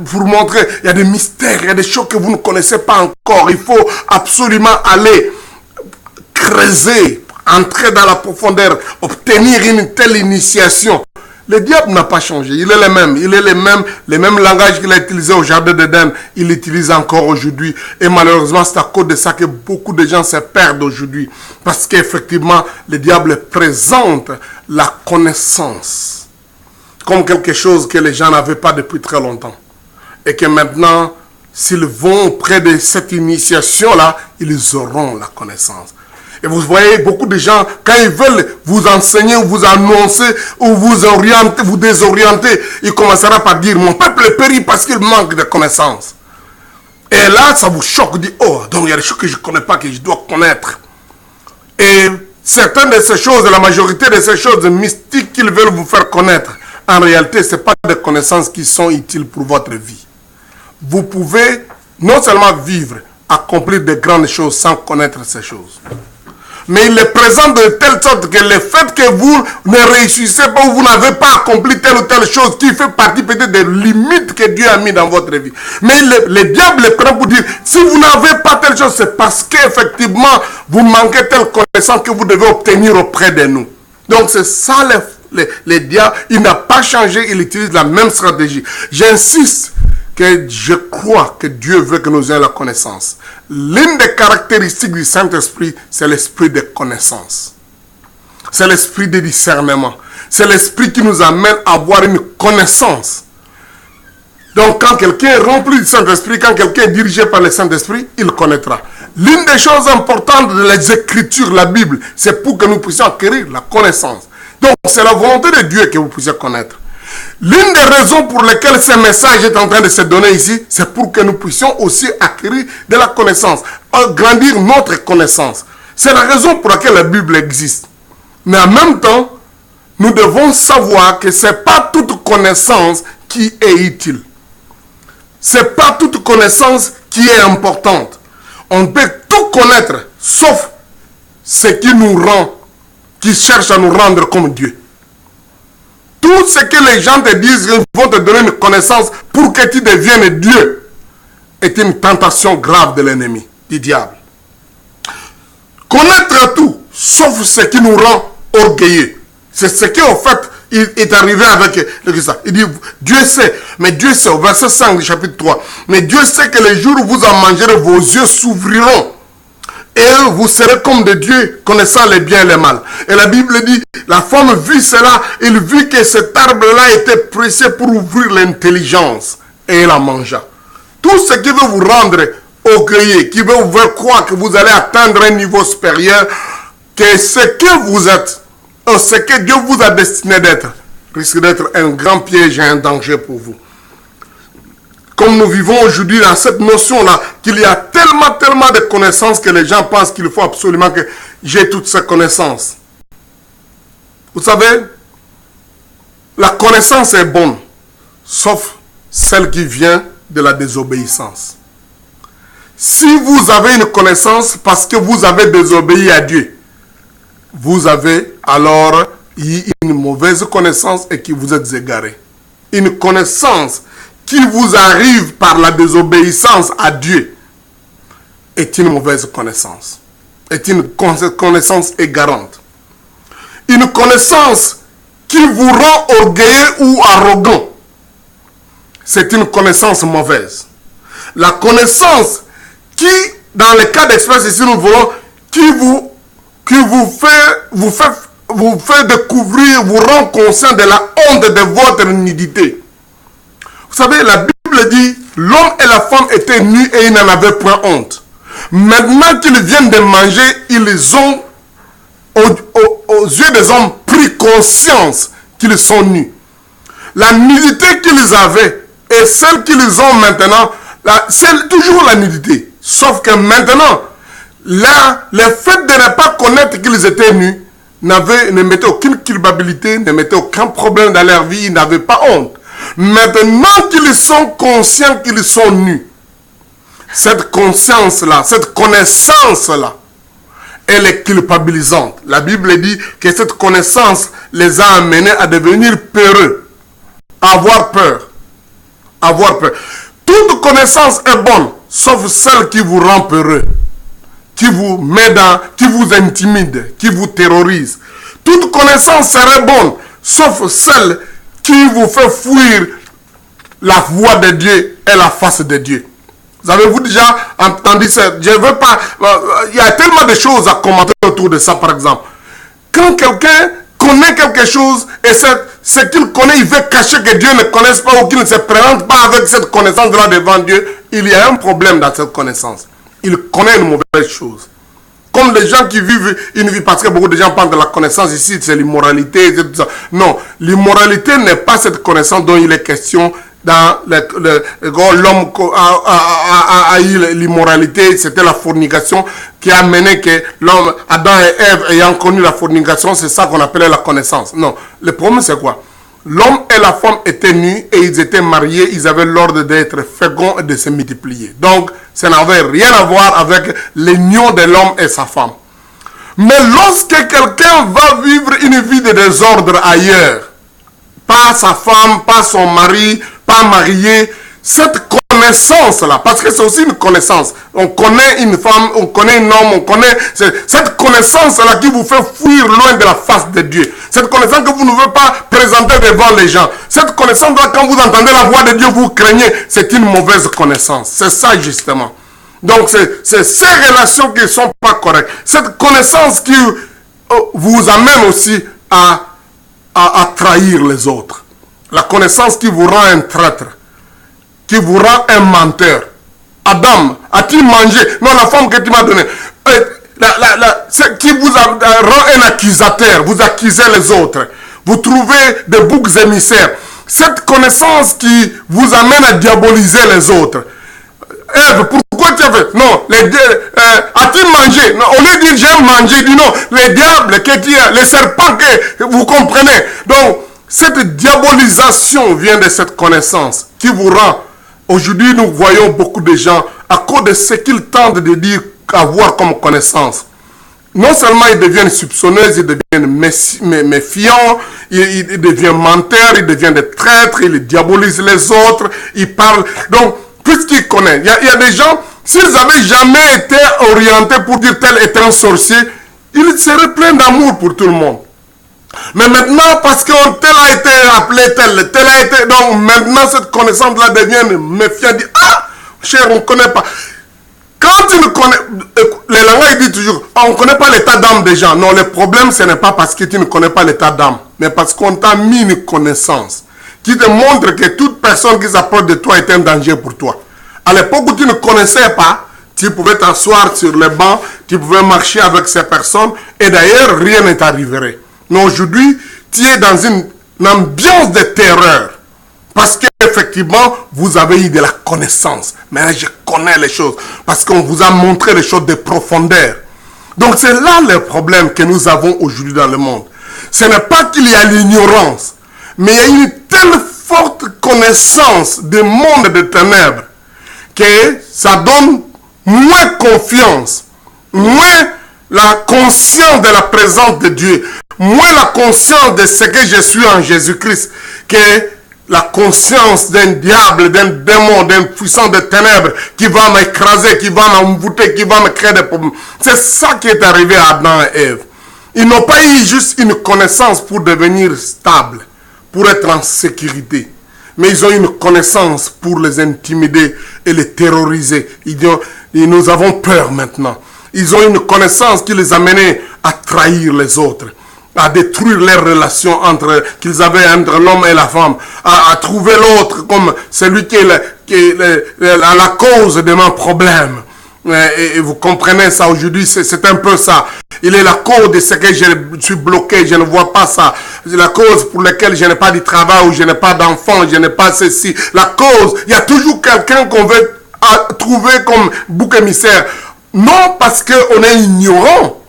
Pour montrer, il y a des mystères, il y a des choses que vous ne connaissez pas encore. Il faut absolument aller creuser, entrer dans la profondeur, obtenir une telle initiation. Le diable n'a pas changé, il est le même. Il est le même langage qu'il a utilisé au jardin d'Éden, il l'utilise encore aujourd'hui. Et malheureusement, c'est à cause de ça que beaucoup de gens se perdent aujourd'hui. Parce qu'effectivement, le diable présente la connaissance comme quelque chose que les gens n'avaient pas depuis très longtemps. Et que maintenant, s'ils vont auprès de cette initiation-là, ils auront la connaissance. Et vous voyez, beaucoup de gens, quand ils veulent vous enseigner, ou vous annoncer, ou vous orienter, vous désorienter, ils commenceront par dire, mon peuple périt parce qu'il manque de connaissances. Et là, ça vous choque, vous dites, oh, donc il y a des choses que je ne connais pas, que je dois connaître. Et certaines de ces choses, la majorité de ces choses mystiques qu'ils veulent vous faire connaître, en réalité, ce n'est pas des connaissances qui sont utiles pour votre vie. Vous pouvez non seulement vivre, accomplir de grandes choses sans connaître ces choses. Mais il les présente de telle sorte que le fait que vous ne réussissez pas ou vous n'avez pas accompli telle ou telle chose qui fait partie peut-être des limites que Dieu a mis dans votre vie. Mais le diable les prend pour dire, si vous n'avez pas telle chose, c'est parce qu'effectivement, vous manquez telle connaissance que vous devez obtenir auprès de nous. Donc c'est ça le diable, il n'a pas changé, il utilise la même stratégie. J'insiste que je crois que Dieu veut que nous ayons la connaissance. L'une des caractéristiques du Saint-Esprit, c'est l'esprit de connaissance. C'est l'esprit de discernement. C'est l'Esprit qui nous amène à avoir une connaissance. Donc quand quelqu'un est rempli du Saint-Esprit, quand quelqu'un est dirigé par le Saint-Esprit, il connaîtra. L'une des choses importantes des Écritures, la Bible, c'est pour que nous puissions acquérir la connaissance. Donc c'est la volonté de Dieu que vous puissiez connaître. L'une des raisons pour lesquelles ce message est en train de se donner ici, c'est pour que nous puissions aussi acquérir de la connaissance, agrandir notre connaissance. C'est la raison pour laquelle la Bible existe. Mais en même temps, nous devons savoir que ce n'est pas toute connaissance qui est utile. Ce n'est pas toute connaissance qui est importante. On peut tout connaître, sauf ce qui nous rend, qui cherche à nous rendre comme Dieu. Tout ce que les gens te disent, ils vont te donner une connaissance pour que tu deviennes Dieu, est une tentation grave de l'ennemi, du diable. Connaître tout, sauf ce qui nous rend orgueilleux. C'est ce qu'en fait, il est arrivé avec le Christ. Il dit, Dieu sait, mais Dieu sait, au verset 5 du chapitre 3, mais Dieu sait que les jours où vous en mangerez, vos yeux s'ouvriront. Et vous serez comme des dieux, connaissant les biens et les mal. Et la Bible dit, la femme vit cela, il vit que cet arbre-là était précieux pour ouvrir l'intelligence. Et elle la mangea. Tout ce qui veut vous rendre orgueilleux, qui veut vous faire croire que vous allez atteindre un niveau supérieur, que ce que vous êtes, ce que Dieu vous a destiné d'être, risque d'être un grand piège et un danger pour vous. Comme nous vivons aujourd'hui dans cette notion-là, qu'il y a tellement de connaissances que les gens pensent qu'il faut absolument que j'ai toutes ces connaissances. Vous savez, la connaissance est bonne, sauf celle qui vient de la désobéissance. Si vous avez une connaissance parce que vous avez désobéi à Dieu, vous avez alors eu une mauvaise connaissance et que vous êtes égaré. Une connaissance qui vous arrive par la désobéissance à Dieu est une mauvaise connaissance. Est une connaissance égarante. Une connaissance qui vous rend orgueilleux ou arrogant, c'est une connaissance mauvaise. La connaissance qui, dans le cas d'express ici, nous voulons, qui vous fait découvrir, vous rend conscient de la honte de votre nudité. Vous savez, la Bible dit, l'homme et la femme étaient nus et ils n'en avaient point honte. Maintenant qu'ils viennent de manger, ils ont, aux yeux des hommes, pris conscience qu'ils sont nus. La nudité qu'ils avaient et celle qu'ils ont maintenant, c'est toujours la nudité. Sauf que maintenant, là, le fait de ne pas connaître qu'ils étaient nus ne mettait aucune culpabilité, ne mettait aucun problème dans leur vie, ils n'avaient pas honte. Maintenant qu'ils sont conscients qu'ils sont nus, cette conscience-là, cette connaissance-là, elle est culpabilisante. La Bible dit que cette connaissance les a amenés à devenir peureux, à avoir peur. Avoir peur. Toute connaissance est bonne, sauf celle qui vous rend peureux, qui vous met dans, qui vous intimide, qui vous terrorise. Toute connaissance serait bonne, sauf celle qui vous fait fuir la voix de Dieu et la face de Dieu. Vous avez-vous déjà entendu ça? Je veux pas. Il y a tellement de choses à commenter autour de ça, par exemple. Quand quelqu'un connaît quelque chose et ce qu'il connaît, il veut cacher que Dieu ne connaisse pas ou qu'il ne se présente pas avec cette connaissance-là devant Dieu, il y a un problème dans cette connaissance. Il connaît une mauvaise chose. Comme les gens qui vivent une vie, parce que beaucoup de gens parlent de la connaissance ici, c'est l'immoralité, tout ça. Non, l'immoralité n'est pas cette connaissance dont il est question dans l'homme a eu l'immoralité, c'était la fornication qui a mené que l'homme, Adam et Ève ayant connu la fornication, c'est ça qu'on appelait la connaissance. Non, le problème c'est quoi? L'homme et la femme étaient nus et ils étaient mariés, ils avaient l'ordre d'être féconds et de se multiplier. Donc, ça n'avait rien à voir avec l'union de l'homme et sa femme. Mais lorsque quelqu'un va vivre une vie de désordre ailleurs, pas sa femme, pas son mari, pas marié, cette connaissance-là, parce que c'est aussi une connaissance. On connaît une femme, on connaît un homme, on connaît cette connaissance-là qui vous fait fuir loin de la face de Dieu. Cette connaissance que vous ne pouvez pas présenter devant les gens. Cette connaissance-là, quand vous entendez la voix de Dieu, vous craignez. C'est une mauvaise connaissance. C'est ça justement. Donc c'est ces relations qui ne sont pas correctes. Cette connaissance qui vous amène aussi à à trahir les autres. La connaissance qui vous rend un traître, qui vous rend un menteur. Adam, as-tu mangé? Non, la femme que tu m'as donnée. Qui vous rend un accusateur. Vous accusez les autres. Vous trouvez des boucs émissaires. Cette connaissance qui vous amène à diaboliser les autres. Ève, pourquoi tu as fait? Non, as-tu mangé? Non, au lieu de dire j'ai mangé, il dit non, les diables, les serpents, vous comprenez. Donc, cette diabolisation vient de cette connaissance qui vous rend. Aujourd'hui, nous voyons beaucoup de gens, à cause de ce qu'ils tentent de dire, avoir comme connaissance. Non seulement ils deviennent soupçonneux, ils deviennent méfiants, ils deviennent menteurs, ils deviennent des traîtres, ils diabolisent les autres, ils parlent. Donc, puisqu'ils connaissent, il y a des gens, s'ils n'avaient jamais été orientés pour dire tel est un sorcier, ils seraient pleins d'amour pour tout le monde. Mais maintenant, parce que tel a été appelé tel a été... Donc maintenant, cette connaissance-là devient méfiante. Dit, ah, cher, on ne connaît pas. Quand tu ne connais... Les langages disent toujours, on ne connaît pas l'état d'âme des gens. Non, le problème, ce n'est pas parce que tu ne connais pas l'état d'âme, mais parce qu'on t'a mis une connaissance qui te montre que toute personne qui s'approche de toi est un danger pour toi. À l'époque où tu ne connaissais pas, tu pouvais t'asseoir sur le banc, tu pouvais marcher avec ces personnes, et d'ailleurs, rien ne t'arriverait. Mais aujourd'hui, tu es dans une ambiance de terreur. Parce qu'effectivement, vous avez eu de la connaissance. Mais je connais les choses. Parce qu'on vous a montré les choses de profondeur. Donc c'est là le problème que nous avons aujourd'hui dans le monde. Ce n'est pas qu'il y a l'ignorance. Mais il y a une telle forte connaissance du monde des ténèbres que ça donne moins confiance, moins la conscience de la présence de Dieu, moins la conscience de ce que je suis en Jésus-Christ, que la conscience d'un diable, d'un démon, d'un puissant de ténèbres qui va m'écraser, qui va m'envoûter, qui va me créer des problèmes. C'est ça qui est arrivé à Adam et Ève. Ils n'ont pas eu juste une connaissance pour devenir stable, pour être en sécurité. Mais ils ont une connaissance pour les intimider et les terroriser. Nous avons peur maintenant. Ils ont une connaissance qui les a menés à trahir les autres, à détruire les relations qu'ils avaient entre l'homme et la femme, à trouver l'autre comme celui qui est la cause de nos problèmes. Et vous comprenez ça aujourd'hui, c'est un peu ça. Il est la cause de ce que je suis bloqué, je ne vois pas ça. La cause pour laquelle je n'ai pas de travail, ou je n'ai pas d'enfant, je n'ai pas ceci. La cause, il y a toujours quelqu'un qu'on veut trouver comme bouc émissaire. Non parce qu'on est ignorant,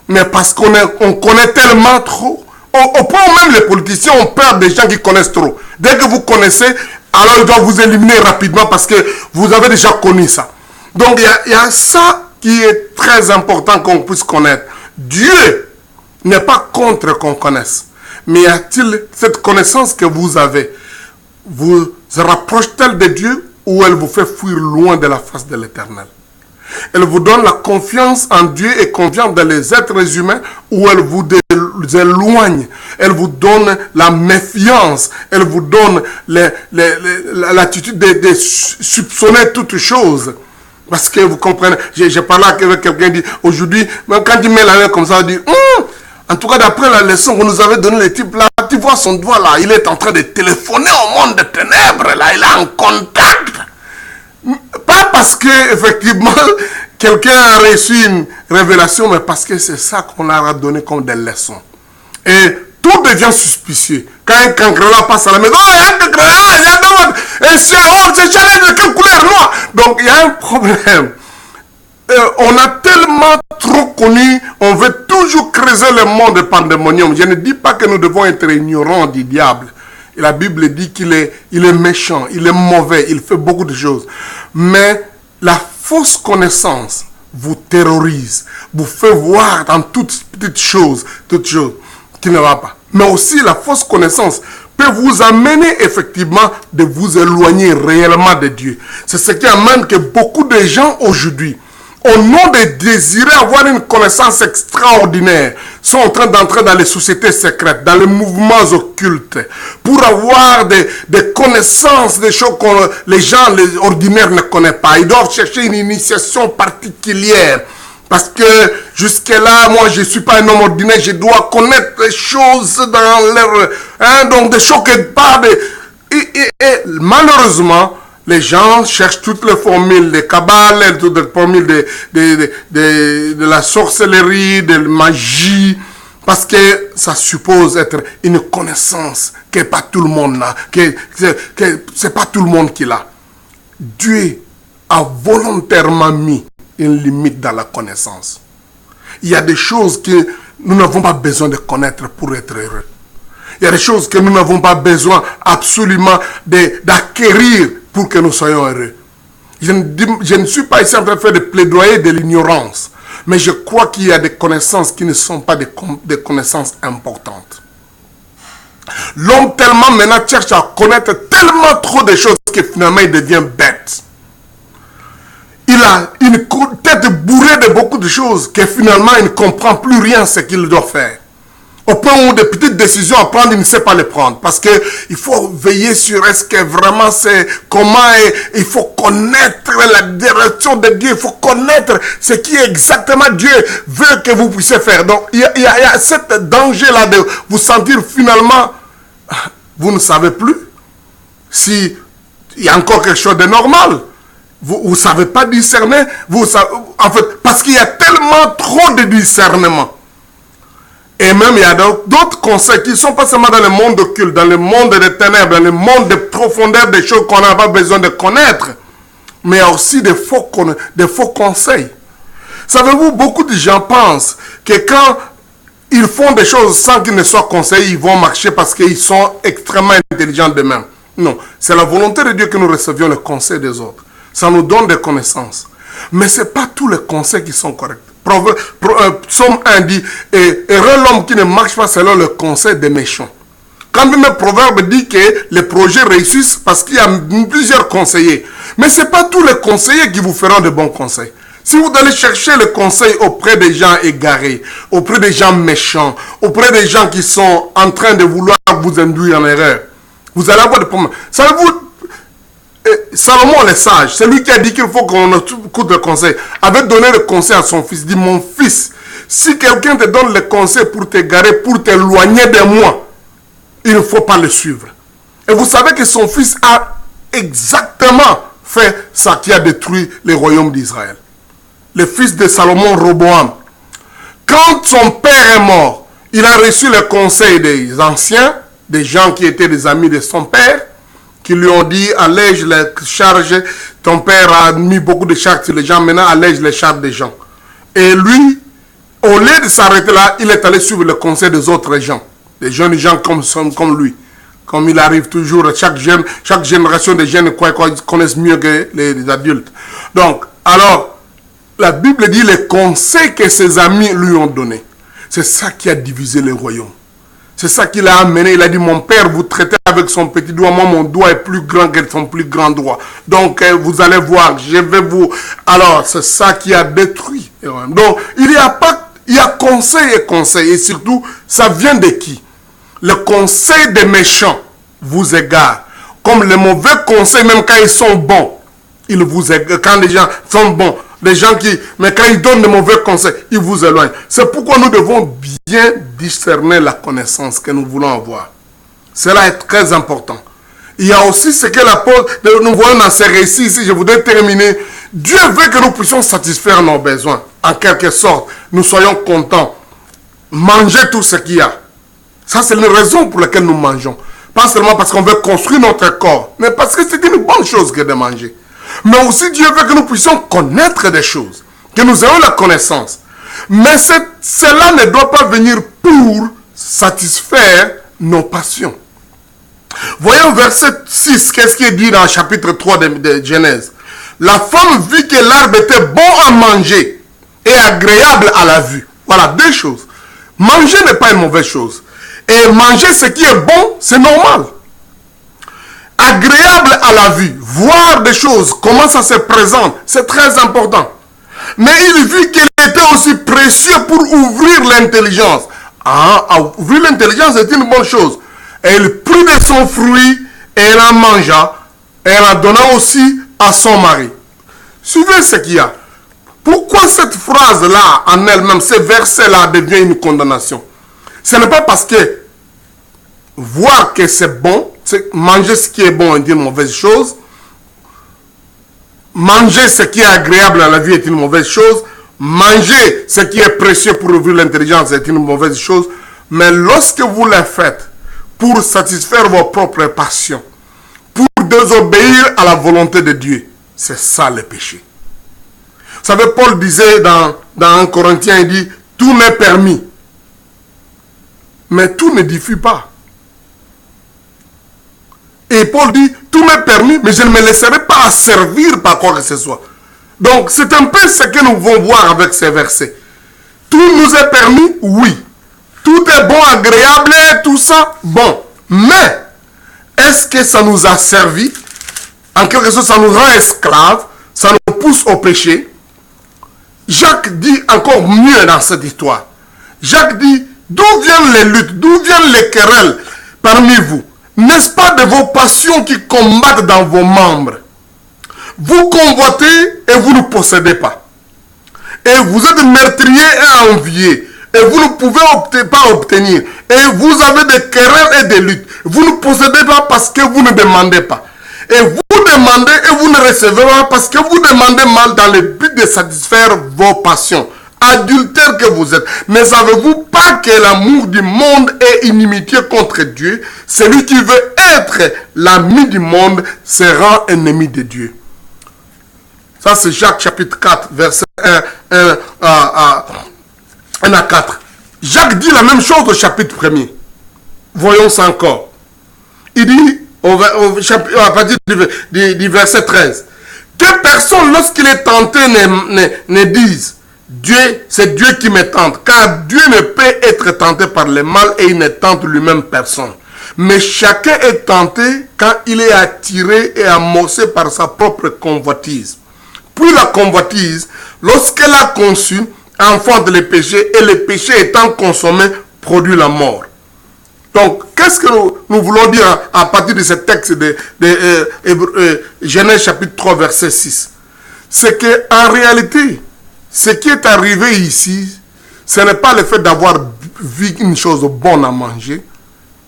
mais parce qu'on connaît tellement trop. Au point où même les politiciens ont peur des gens qui connaissent trop. Dès que vous connaissez, alors ils doivent vous éliminer rapidement parce que vous avez déjà connu ça. Donc il y a ça qui est très important qu'on puisse connaître. Dieu n'est pas contre qu'on connaisse. Mais y a-t-il cette connaissance que vous avez, vous rapproche-t-elle de Dieu ou elle vous fait fuir loin de la face de l'Éternel? Elle vous donne la confiance en Dieu et confiance dans les êtres humains, ou elle vous éloigne. Elle vous donne la méfiance. Elle vous donne l'attitude de soupçonner toutes choses. Parce que vous comprenez, j'ai parlé avec quelqu'un qui dit, aujourd'hui, même quand il met la main comme ça, il dit, en tout cas d'après la leçon que nous avait donnée, le type là, tu vois son doigt là, il est en train de téléphoner au monde des ténèbres, là, il est en contact. Pas parce que effectivement quelqu'un a reçu une révélation, mais parce que c'est ça qu'on leur a donné comme des leçons. Et tout devient suspicieux. Quand un cancrelat passe à la maison, il y a un cancrelat, il y a c'est jamais de quelle couleur noire. Donc il y a un problème. On a tellement trop connu, on veut toujours creuser le monde de pandémonium. Je ne dis pas que nous devons être ignorants du diable. Et la Bible dit qu'il est méchant, il est mauvais, il fait beaucoup de choses. Mais la fausse connaissance vous terrorise, vous fait voir dans toutes petites choses qui ne va pas. Mais aussi la fausse connaissance peut vous amener effectivement de vous éloigner réellement de Dieu. C'est ce qui amène que beaucoup de gens aujourd'hui, au nom de désirer avoir une connaissance extraordinaire, sont en train d'entrer dans les sociétés secrètes, dans les mouvements occultes, pour avoir des connaissances, des choses que les gens ordinaires ne connaissent pas. Ils doivent chercher une initiation particulière Parce que jusque-là, moi, je ne suis pas un homme ordinaire. Je dois connaître les choses dans leur... Hein, donc, des choses que pas de... Et malheureusement, les gens cherchent toutes les formules de cabale, toutes les formules de la sorcellerie, de la magie, parce que ça suppose être une connaissance que pas tout le monde a, que c'est pas tout le monde qui l'a. Dieu a volontairement mis une limite dans la connaissance. Il y a des choses que nous n'avons pas besoin de connaître pour être heureux. Il y a des choses que nous n'avons pas besoin absolument d'acquérir pour que nous soyons heureux. Je ne suis pas ici en train de faire des plaidoyers de l'ignorance, mais je crois qu'il y a des connaissances qui ne sont pas des connaissances importantes. L'homme tellement maintenant cherche à connaître tellement trop de choses que finalement il devient bête. Il a une tête bourrée de beaucoup de choses que finalement il ne comprend plus rien ce qu'il doit faire. Au point où des petites décisions à prendre, il ne sait pas les prendre. Parce qu'il faut veiller sur est-ce que vraiment c'est comment il faut connaître la direction de Dieu. Il faut connaître ce qui exactement Dieu veut que vous puissiez faire. Donc il y a cet danger-là de vous sentir finalement, vous ne savez plus s'il y a encore quelque chose de normal. Vous ne savez pas discerner. En fait, parce qu'il y a tellement trop de discernement. Et même, il y a d'autres conseils qui ne sont pas seulement dans le monde occulte, dans le monde des ténèbres, dans le monde des profondeurs des choses qu'on n'a pas besoin de connaître. Mais il y a aussi des faux conseils. Savez-vous, beaucoup de gens pensent que quand ils font des choses sans qu'ils ne soient conseillés, ils vont marcher parce qu'ils sont extrêmement intelligents d'eux-mêmes. Non, c'est la volonté de Dieu que nous recevions le conseil des autres. Ça nous donne des connaissances. Mais ce n'est pas tous les conseils qui sont corrects. Psaume 1 dit, heureux l'homme qui ne marche pas selon le conseil des méchants. Quand même le proverbe dit que les projets réussissent parce qu'il y a plusieurs conseillers. Mais ce n'est pas tous les conseillers qui vous feront de bons conseils. Si vous allez chercher le conseil auprès des gens égarés, auprès des gens méchants, auprès des gens qui sont en train de vouloir vous induire en erreur, vous allez avoir des problèmes. Savez-vous, Salomon le sage, c'est lui qui a dit qu'il faut qu'on écoute le conseil, avait donné le conseil à son fils. Il dit, mon fils, si quelqu'un te donne le conseil pour t'égarer, pour t'éloigner de moi, il ne faut pas le suivre. Et vous savez que son fils a exactement fait ça qui a détruit le royaume d'Israël. Le fils de Salomon, Roboam. Quand son père est mort, il a reçu le conseil des anciens, des gens qui étaient des amis de son père, qui lui ont dit, allège les charges. Ton père a mis beaucoup de charges sur les gens, maintenant allège les charges des gens. Et lui, au lieu de s'arrêter là, il est allé suivre le conseil des autres gens. Des jeunes gens comme lui. Comme il arrive toujours, chaque génération de jeunes connaissent mieux que les adultes. Donc, alors, la Bible dit les conseils que ses amis lui ont donnés. C'est ça qui a divisé le royaume. C'est ça qui l'a amené. Il a dit, mon père, vous traitez avec son petit doigt. Moi, mon doigt est plus grand que son plus grand doigt. Donc, vous allez voir, je vais vous... Alors, c'est ça qui a détruit. Donc, il y a conseil et conseil. Et surtout, ça vient de qui? Le conseil des méchants vous égare. Comme les mauvais conseils, même quand ils sont bons, ils vous égarent. Quand les gens sont bons, les gens mais quand ils donnent de mauvais conseils, ils vous éloignent. C'est pourquoi nous devons bien discerner la connaissance que nous voulons avoir. Cela est très important. Il y a aussi ce que l'apôtre, nous voyons dans ces récits ici, je voudrais terminer. Dieu veut que nous puissions satisfaire nos besoins. En quelque sorte, nous soyons contents. Manger tout ce qu'il y a. Ça, c'est la raison pour laquelle nous mangeons. Pas seulement parce qu'on veut construire notre corps, mais parce que c'est une bonne chose que de manger. Mais aussi Dieu veut que nous puissions connaître des choses, que nous ayons la connaissance. Mais cela ne doit pas venir pour satisfaire nos passions. Voyons verset 6, qu'est-ce qui est dit dans le chapitre 3 de Genèse. La femme vit que l'arbre était bon à manger et agréable à la vue. Voilà, deux choses. Manger n'est pas une mauvaise chose. Et manger ce qui est bon, c'est normal. Agréable à la vue, voir des choses, comment ça se présente, c'est très important. Mais il vit qu'il était aussi précieux pour ouvrir l'intelligence. Ouvrir l'intelligence est une bonne chose. Et il prit de son fruit et elle en mangea et elle en donna aussi à son mari. Suivez ce qu'il y a. Pourquoi cette phrase-là, en elle-même, ce verset-là devient une condamnation? Ce n'est pas parce que voir que c'est bon, manger ce qui est bon est une mauvaise chose. Manger ce qui est agréable à la vie est une mauvaise chose. Manger ce qui est précieux pour ouvrir l'intelligence est une mauvaise chose. Mais lorsque vous le faites pour satisfaire vos propres passions, pour désobéir à la volonté de Dieu, c'est ça le péché. Vous savez, Paul disait dans 1 Corinthiens, il dit, tout m'est permis. Mais tout n'édifie pas. Et Paul dit, tout m'est permis, mais je ne me laisserai pas asservir par quoi que ce soit. Donc, c'est un peu ce que nous voulons voir avec ces versets. Tout nous est permis, oui. Tout est bon, agréable, tout ça, bon. Mais, est-ce que ça nous a servi? En quelque sorte, ça nous rend esclaves, ça nous pousse au péché. Jacques dit encore mieux dans cette histoire. Jacques dit, d'où viennent les luttes, d'où viennent les querelles parmi vous? N'est-ce pas de vos passions qui combattent dans vos membres? Vous convoitez et vous ne possédez pas. Et vous êtes meurtriers et enviés. Et vous ne pouvez pas obtenir. Et vous avez des querelles et des luttes. Vous ne possédez pas parce que vous ne demandez pas. Et vous demandez et vous ne recevez pas parce que vous demandez mal dans le but de satisfaire vos passions. Adultère que vous êtes. Mais savez-vous pas que l'amour du monde est inimitié contre Dieu? Celui qui veut être l'ami du monde se rend ennemi de Dieu. Ça, c'est Jacques chapitre 4, verset 1 à 4. Jacques dit la même chose au chapitre 1er. Voyons ça encore. Il dit, à partir du verset 13, que personne, lorsqu'il est tenté, ne dise, Dieu, c'est Dieu qui me tente, car Dieu ne peut être tenté par le mal et il ne tente lui-même personne. Mais chacun est tenté quand il est attiré et amorcé par sa propre convoitise. Puis la convoitise, lorsqu'elle a conçu, enfante le péché, et le péché étant consommé, produit la mort. Donc, qu'est-ce que nous voulons dire à partir de ce texte de Genèse chapitre 3, verset 6? C'est qu'en réalité, ce qui est arrivé ici, ce n'est pas le fait d'avoir vu une chose bonne à manger,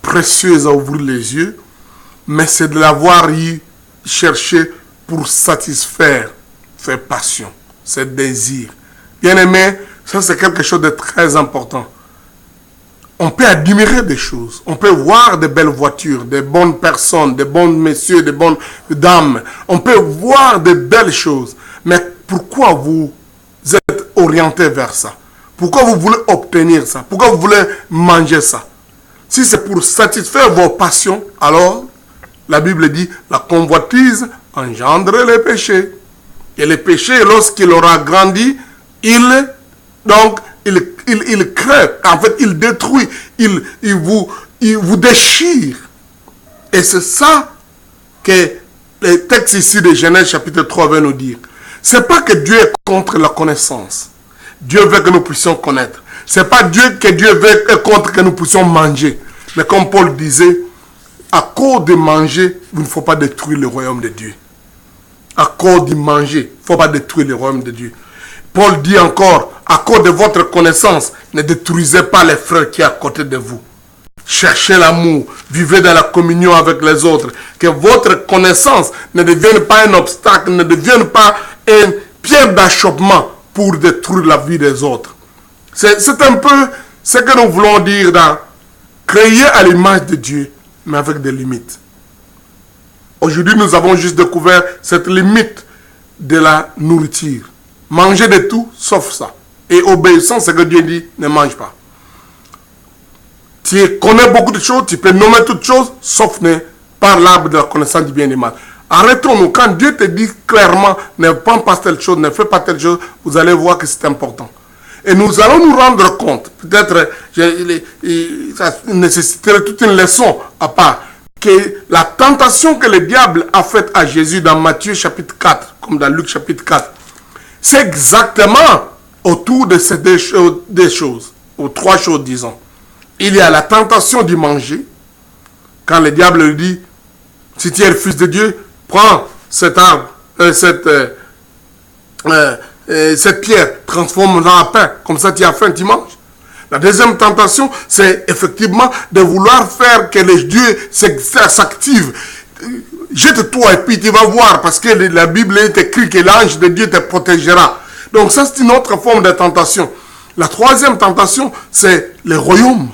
précieuse à ouvrir les yeux, mais c'est de l'avoir cherché pour satisfaire ses passions, ses désirs. Bien aimé, ça c'est quelque chose de très important. On peut admirer des choses, on peut voir de belles voitures, de bonnes personnes, de bons messieurs, de bonnes dames. On peut voir de belles choses, mais pourquoi vous êtes orienté vers ça? Pourquoi vous voulez obtenir ça? Pourquoi vous voulez manger ça? Si c'est pour satisfaire vos passions, alors la Bible dit la convoitise engendre le péché. Et le péché, lorsqu'il aura grandi, il crée, en fait, il détruit, il vous déchire. Et c'est ça que le texte ici de Genèse chapitre 3 va nous dire. C'est pas que Dieu est contre la connaissance. Dieu veut que nous puissions connaître. C'est pas que Dieu veut contre que nous puissions manger. Mais comme Paul disait, à cause de manger, il ne faut pas détruire le royaume de Dieu. À cause de manger, il ne faut pas détruire le royaume de Dieu. Paul dit encore, à cause de votre connaissance, ne détruisez pas les frères qui sont à côté de vous. Cherchez l'amour, vivez dans la communion avec les autres. Que votre connaissance ne devienne pas un obstacle, ne devienne pas une pierre d'achoppement pour détruire la vie des autres. C'est un peu ce que nous voulons dire dans créer à l'image de Dieu, mais avec des limites. Aujourd'hui, nous avons juste découvert cette limite de la nourriture. Manger de tout, sauf ça. Et obéissant ce que Dieu dit, ne mange pas. Tu connais beaucoup de choses, tu peux nommer toutes choses, sauf par l'arbre de la connaissance du bien et du mal. Arrêtons-nous. Quand Dieu te dit clairement, ne prends pas telle chose, ne fais pas telle chose, vous allez voir que c'est important. Et nous allons nous rendre compte, peut-être, ça nécessiterait toute une leçon à part, que la tentation que le diable a faite à Jésus dans Matthieu chapitre 4, comme dans Luc chapitre 4, c'est exactement autour de ces deux choses, ou trois choses, disons. Il y a la tentation du manger, quand le diable lui dit, si tu es le fils de Dieu, prends cet arbre, cette pierre, transforme-la en pain. Comme ça, tu as faim, tu manges. La deuxième tentation, c'est effectivement de vouloir faire que les dieux s'activent. Jette-toi et puis tu vas voir, parce que la Bible est écrit que l'ange de Dieu te protégera. Donc ça, c'est une autre forme de tentation. La troisième tentation, c'est le royaume.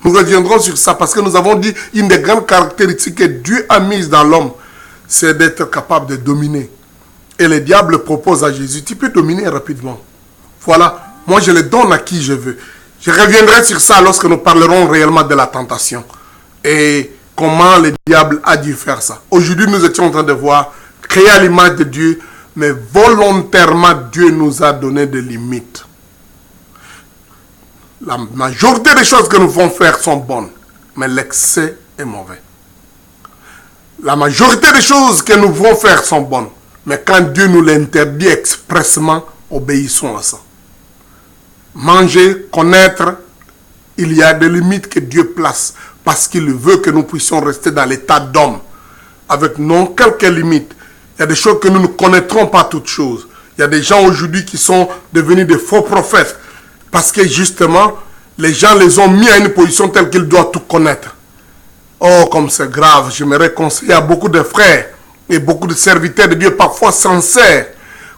Nous reviendrons sur ça, parce que nous avons dit une des grandes caractéristiques que Dieu a mises dans l'homme, c'est d'être capable de dominer. Et le diable propose à Jésus, tu peux dominer rapidement. Voilà, moi je le donne à qui je veux. Je reviendrai sur ça lorsque nous parlerons réellement de la tentation. Et comment le diable a dû faire ça. Aujourd'hui, nous étions en train de voir, créer à l'image de Dieu, mais volontairement, Dieu nous a donné des limites. La majorité des choses que nous devons faire sont bonnes, mais l'excès est mauvais. La majorité des choses que nous devons faire sont bonnes, mais quand Dieu nous l'interdit expressement, obéissons à ça. Manger, connaître, il y a des limites que Dieu place parce qu'il veut que nous puissions rester dans l'état d'homme. Avec non quelques limites. Il y a des choses que nous ne connaîtrons pas toutes choses. Il y a des gens aujourd'hui qui sont devenus des faux prophètes parce que justement, les gens les ont mis à une position telle qu'ils doivent tout connaître. Oh, comme c'est grave. Je me réconcilie à beaucoup de frères et beaucoup de serviteurs de Dieu, parfois sincères,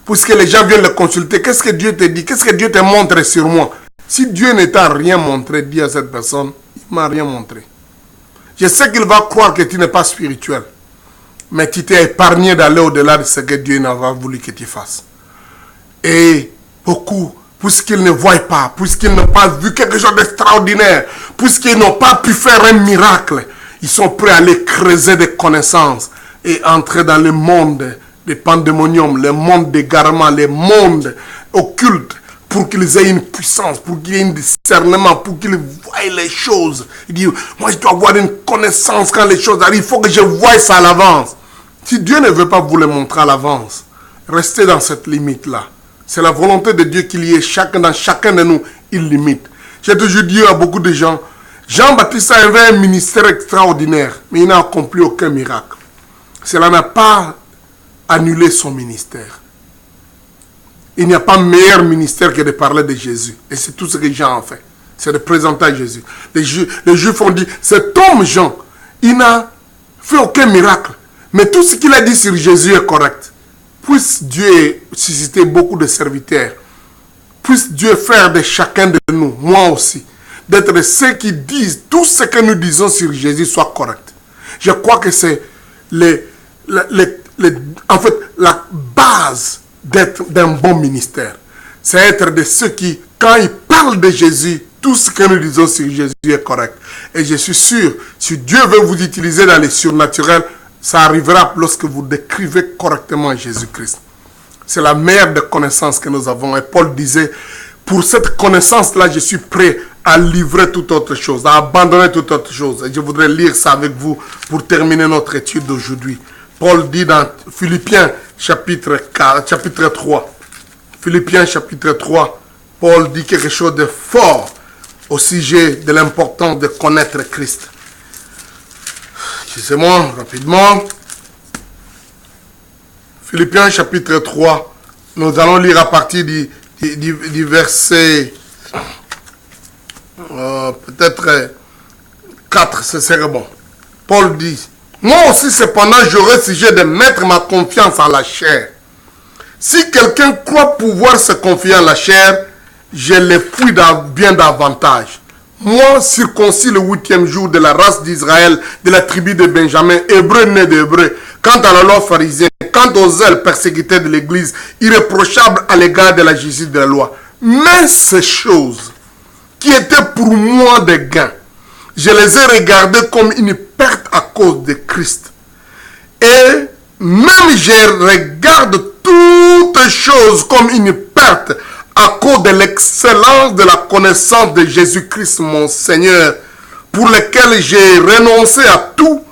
puisque les gens viennent le consulter. Qu'est-ce que Dieu te dit? Qu'est-ce que Dieu te montre sur moi? Si Dieu ne t'a rien montré, dis à cette personne, il ne m'a rien montré. Je sais qu'il va croire que tu n'es pas spirituel, mais tu t'es épargné d'aller au-delà de ce que Dieu n'a pas voulu que tu fasses. Et beaucoup, puisqu'ils ne voient pas, puisqu'ils n'ont pas vu quelque chose d'extraordinaire, puisqu'ils n'ont pas pu faire un miracle, ils sont prêts à aller creuser des connaissances et entrer dans le monde des pandémoniums, le monde des garments, le monde occulte, pour qu'ils aient une puissance, pour qu'ils aient un discernement, pour qu'ils voient les choses. Il dit, moi je dois avoir une connaissance quand les choses arrivent, il faut que je voie ça à l'avance. Si Dieu ne veut pas vous le montrer à l'avance, restez dans cette limite-là. C'est la volonté de Dieu qu'il y ait dans chacun de nous une limite. J'ai toujours dit à beaucoup de gens, Jean-Baptiste avait un ministère extraordinaire, mais il n'a accompli aucun miracle. Cela n'a pas annulé son ministère. Il n'y a pas meilleur ministère que de parler de Jésus. Et c'est tout ce que Jean a fait. C'est de présenter Jésus. Les Juifs ont dit, cet homme Jean, il n'a fait aucun miracle. Mais tout ce qu'il a dit sur Jésus est correct. Puisse Dieu susciter beaucoup de serviteurs. Puisse Dieu faire de chacun de nous, moi aussi, d'être ceux qui disent, tout ce que nous disons sur Jésus soit correct. Je crois que c'est en fait, la base d'un bon ministère. C'est être de ceux qui, quand ils parlent de Jésus, tout ce que nous disons sur Jésus est correct. Et je suis sûr, si Dieu veut vous utiliser dans les surnaturels, ça arrivera lorsque vous décrivez correctement Jésus-Christ. C'est la meilleure des connaissances que nous avons. Et Paul disait, pour cette connaissance-là, je suis prêt à livrer toute autre chose, à abandonner toute autre chose. Et je voudrais lire ça avec vous pour terminer notre étude d'aujourd'hui. Paul dit dans Philippiens chapitre 3. Philippiens chapitre 3, Paul dit quelque chose de fort au sujet de l'importance de connaître Christ. Excusez-moi, rapidement. Philippiens chapitre 3, nous allons lire à partir du verset peut-être 4, ce serait bon. Paul dit, moi aussi cependant j'aurais sujet de mettre ma confiance en la chair. Si quelqu'un croit pouvoir se confier en la chair, je l'appuie bien davantage. Moi, circoncis le 8e jour de la race d'Israël, de la tribu de Benjamin, hébreu né d'hébreu, quant à la loi pharisienne, quant aux zèles persécuteurs de l'Église, irréprochable à l'égard de la justice de la loi. Mais ces choses qui étaient pour moi des gains, je les ai regardées comme une perte à cause de Christ. Et même je regarde toutes choses comme une perte à cause de l'excellence de la connaissance de Jésus-Christ mon Seigneur, pour lequel j'ai renoncé à tout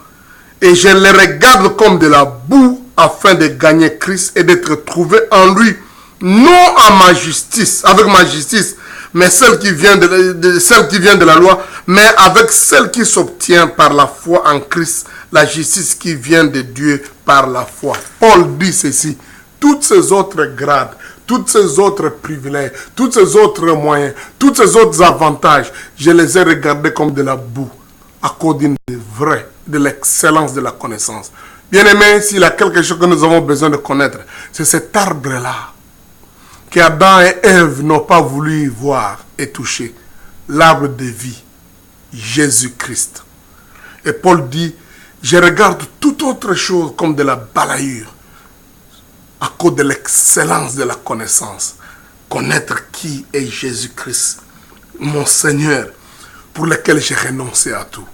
et je les regarde comme de la boue afin de gagner Christ et d'être trouvé en lui, non à ma justice, avec ma justice, mais celle qui vient de la loi, mais avec celle qui s'obtient par la foi en Christ, la justice qui vient de Dieu par la foi. Paul dit ceci, toutes ces autres grades, tous ces autres privilèges, tous ces autres moyens, tous ces autres avantages, je les ai regardés comme de la boue à cause d'une vraie, de l'excellence de la connaissance. Bien-aimés, s'il y a quelque chose que nous avons besoin de connaître, c'est cet arbre-là qu'Adam et Ève n'ont pas voulu voir et toucher. L'arbre de vie, Jésus-Christ. Et Paul dit, je regarde toute autre chose comme de la balayure à cause de l'excellence de la connaissance. Connaître qui est Jésus-Christ, mon Seigneur, pour lequel j'ai renoncé à tout.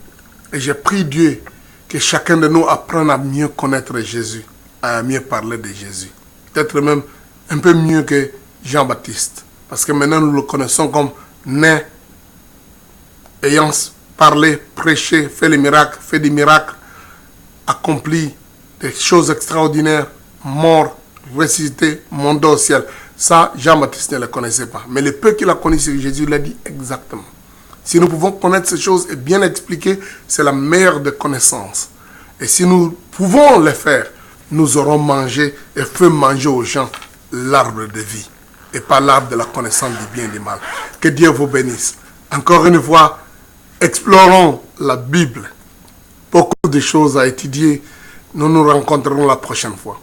Et j'ai prié Dieu que chacun de nous apprenne à mieux connaître Jésus, à mieux parler de Jésus. Peut-être même un peu mieux que Jean-Baptiste. Parce que maintenant nous le connaissons comme né, ayant parlé, prêché, fait les miracles, fait des miracles, accompli des choses extraordinaires, mort, ressuscité, monté au ciel. Ça, Jean-Baptiste ne le connaissait pas. Mais le peu qu'il a connu sur Jésus l'a dit exactement. Si nous pouvons connaître ces choses et bien expliquer, c'est la meilleure des connaissances. Et si nous pouvons le faire, nous aurons mangé et fait manger aux gens l'arbre de vie et pas l'arbre de la connaissance du bien et du mal. Que Dieu vous bénisse. Encore une fois, explorons la Bible. Beaucoup de choses à étudier. Nous nous rencontrerons la prochaine fois.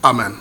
Amen.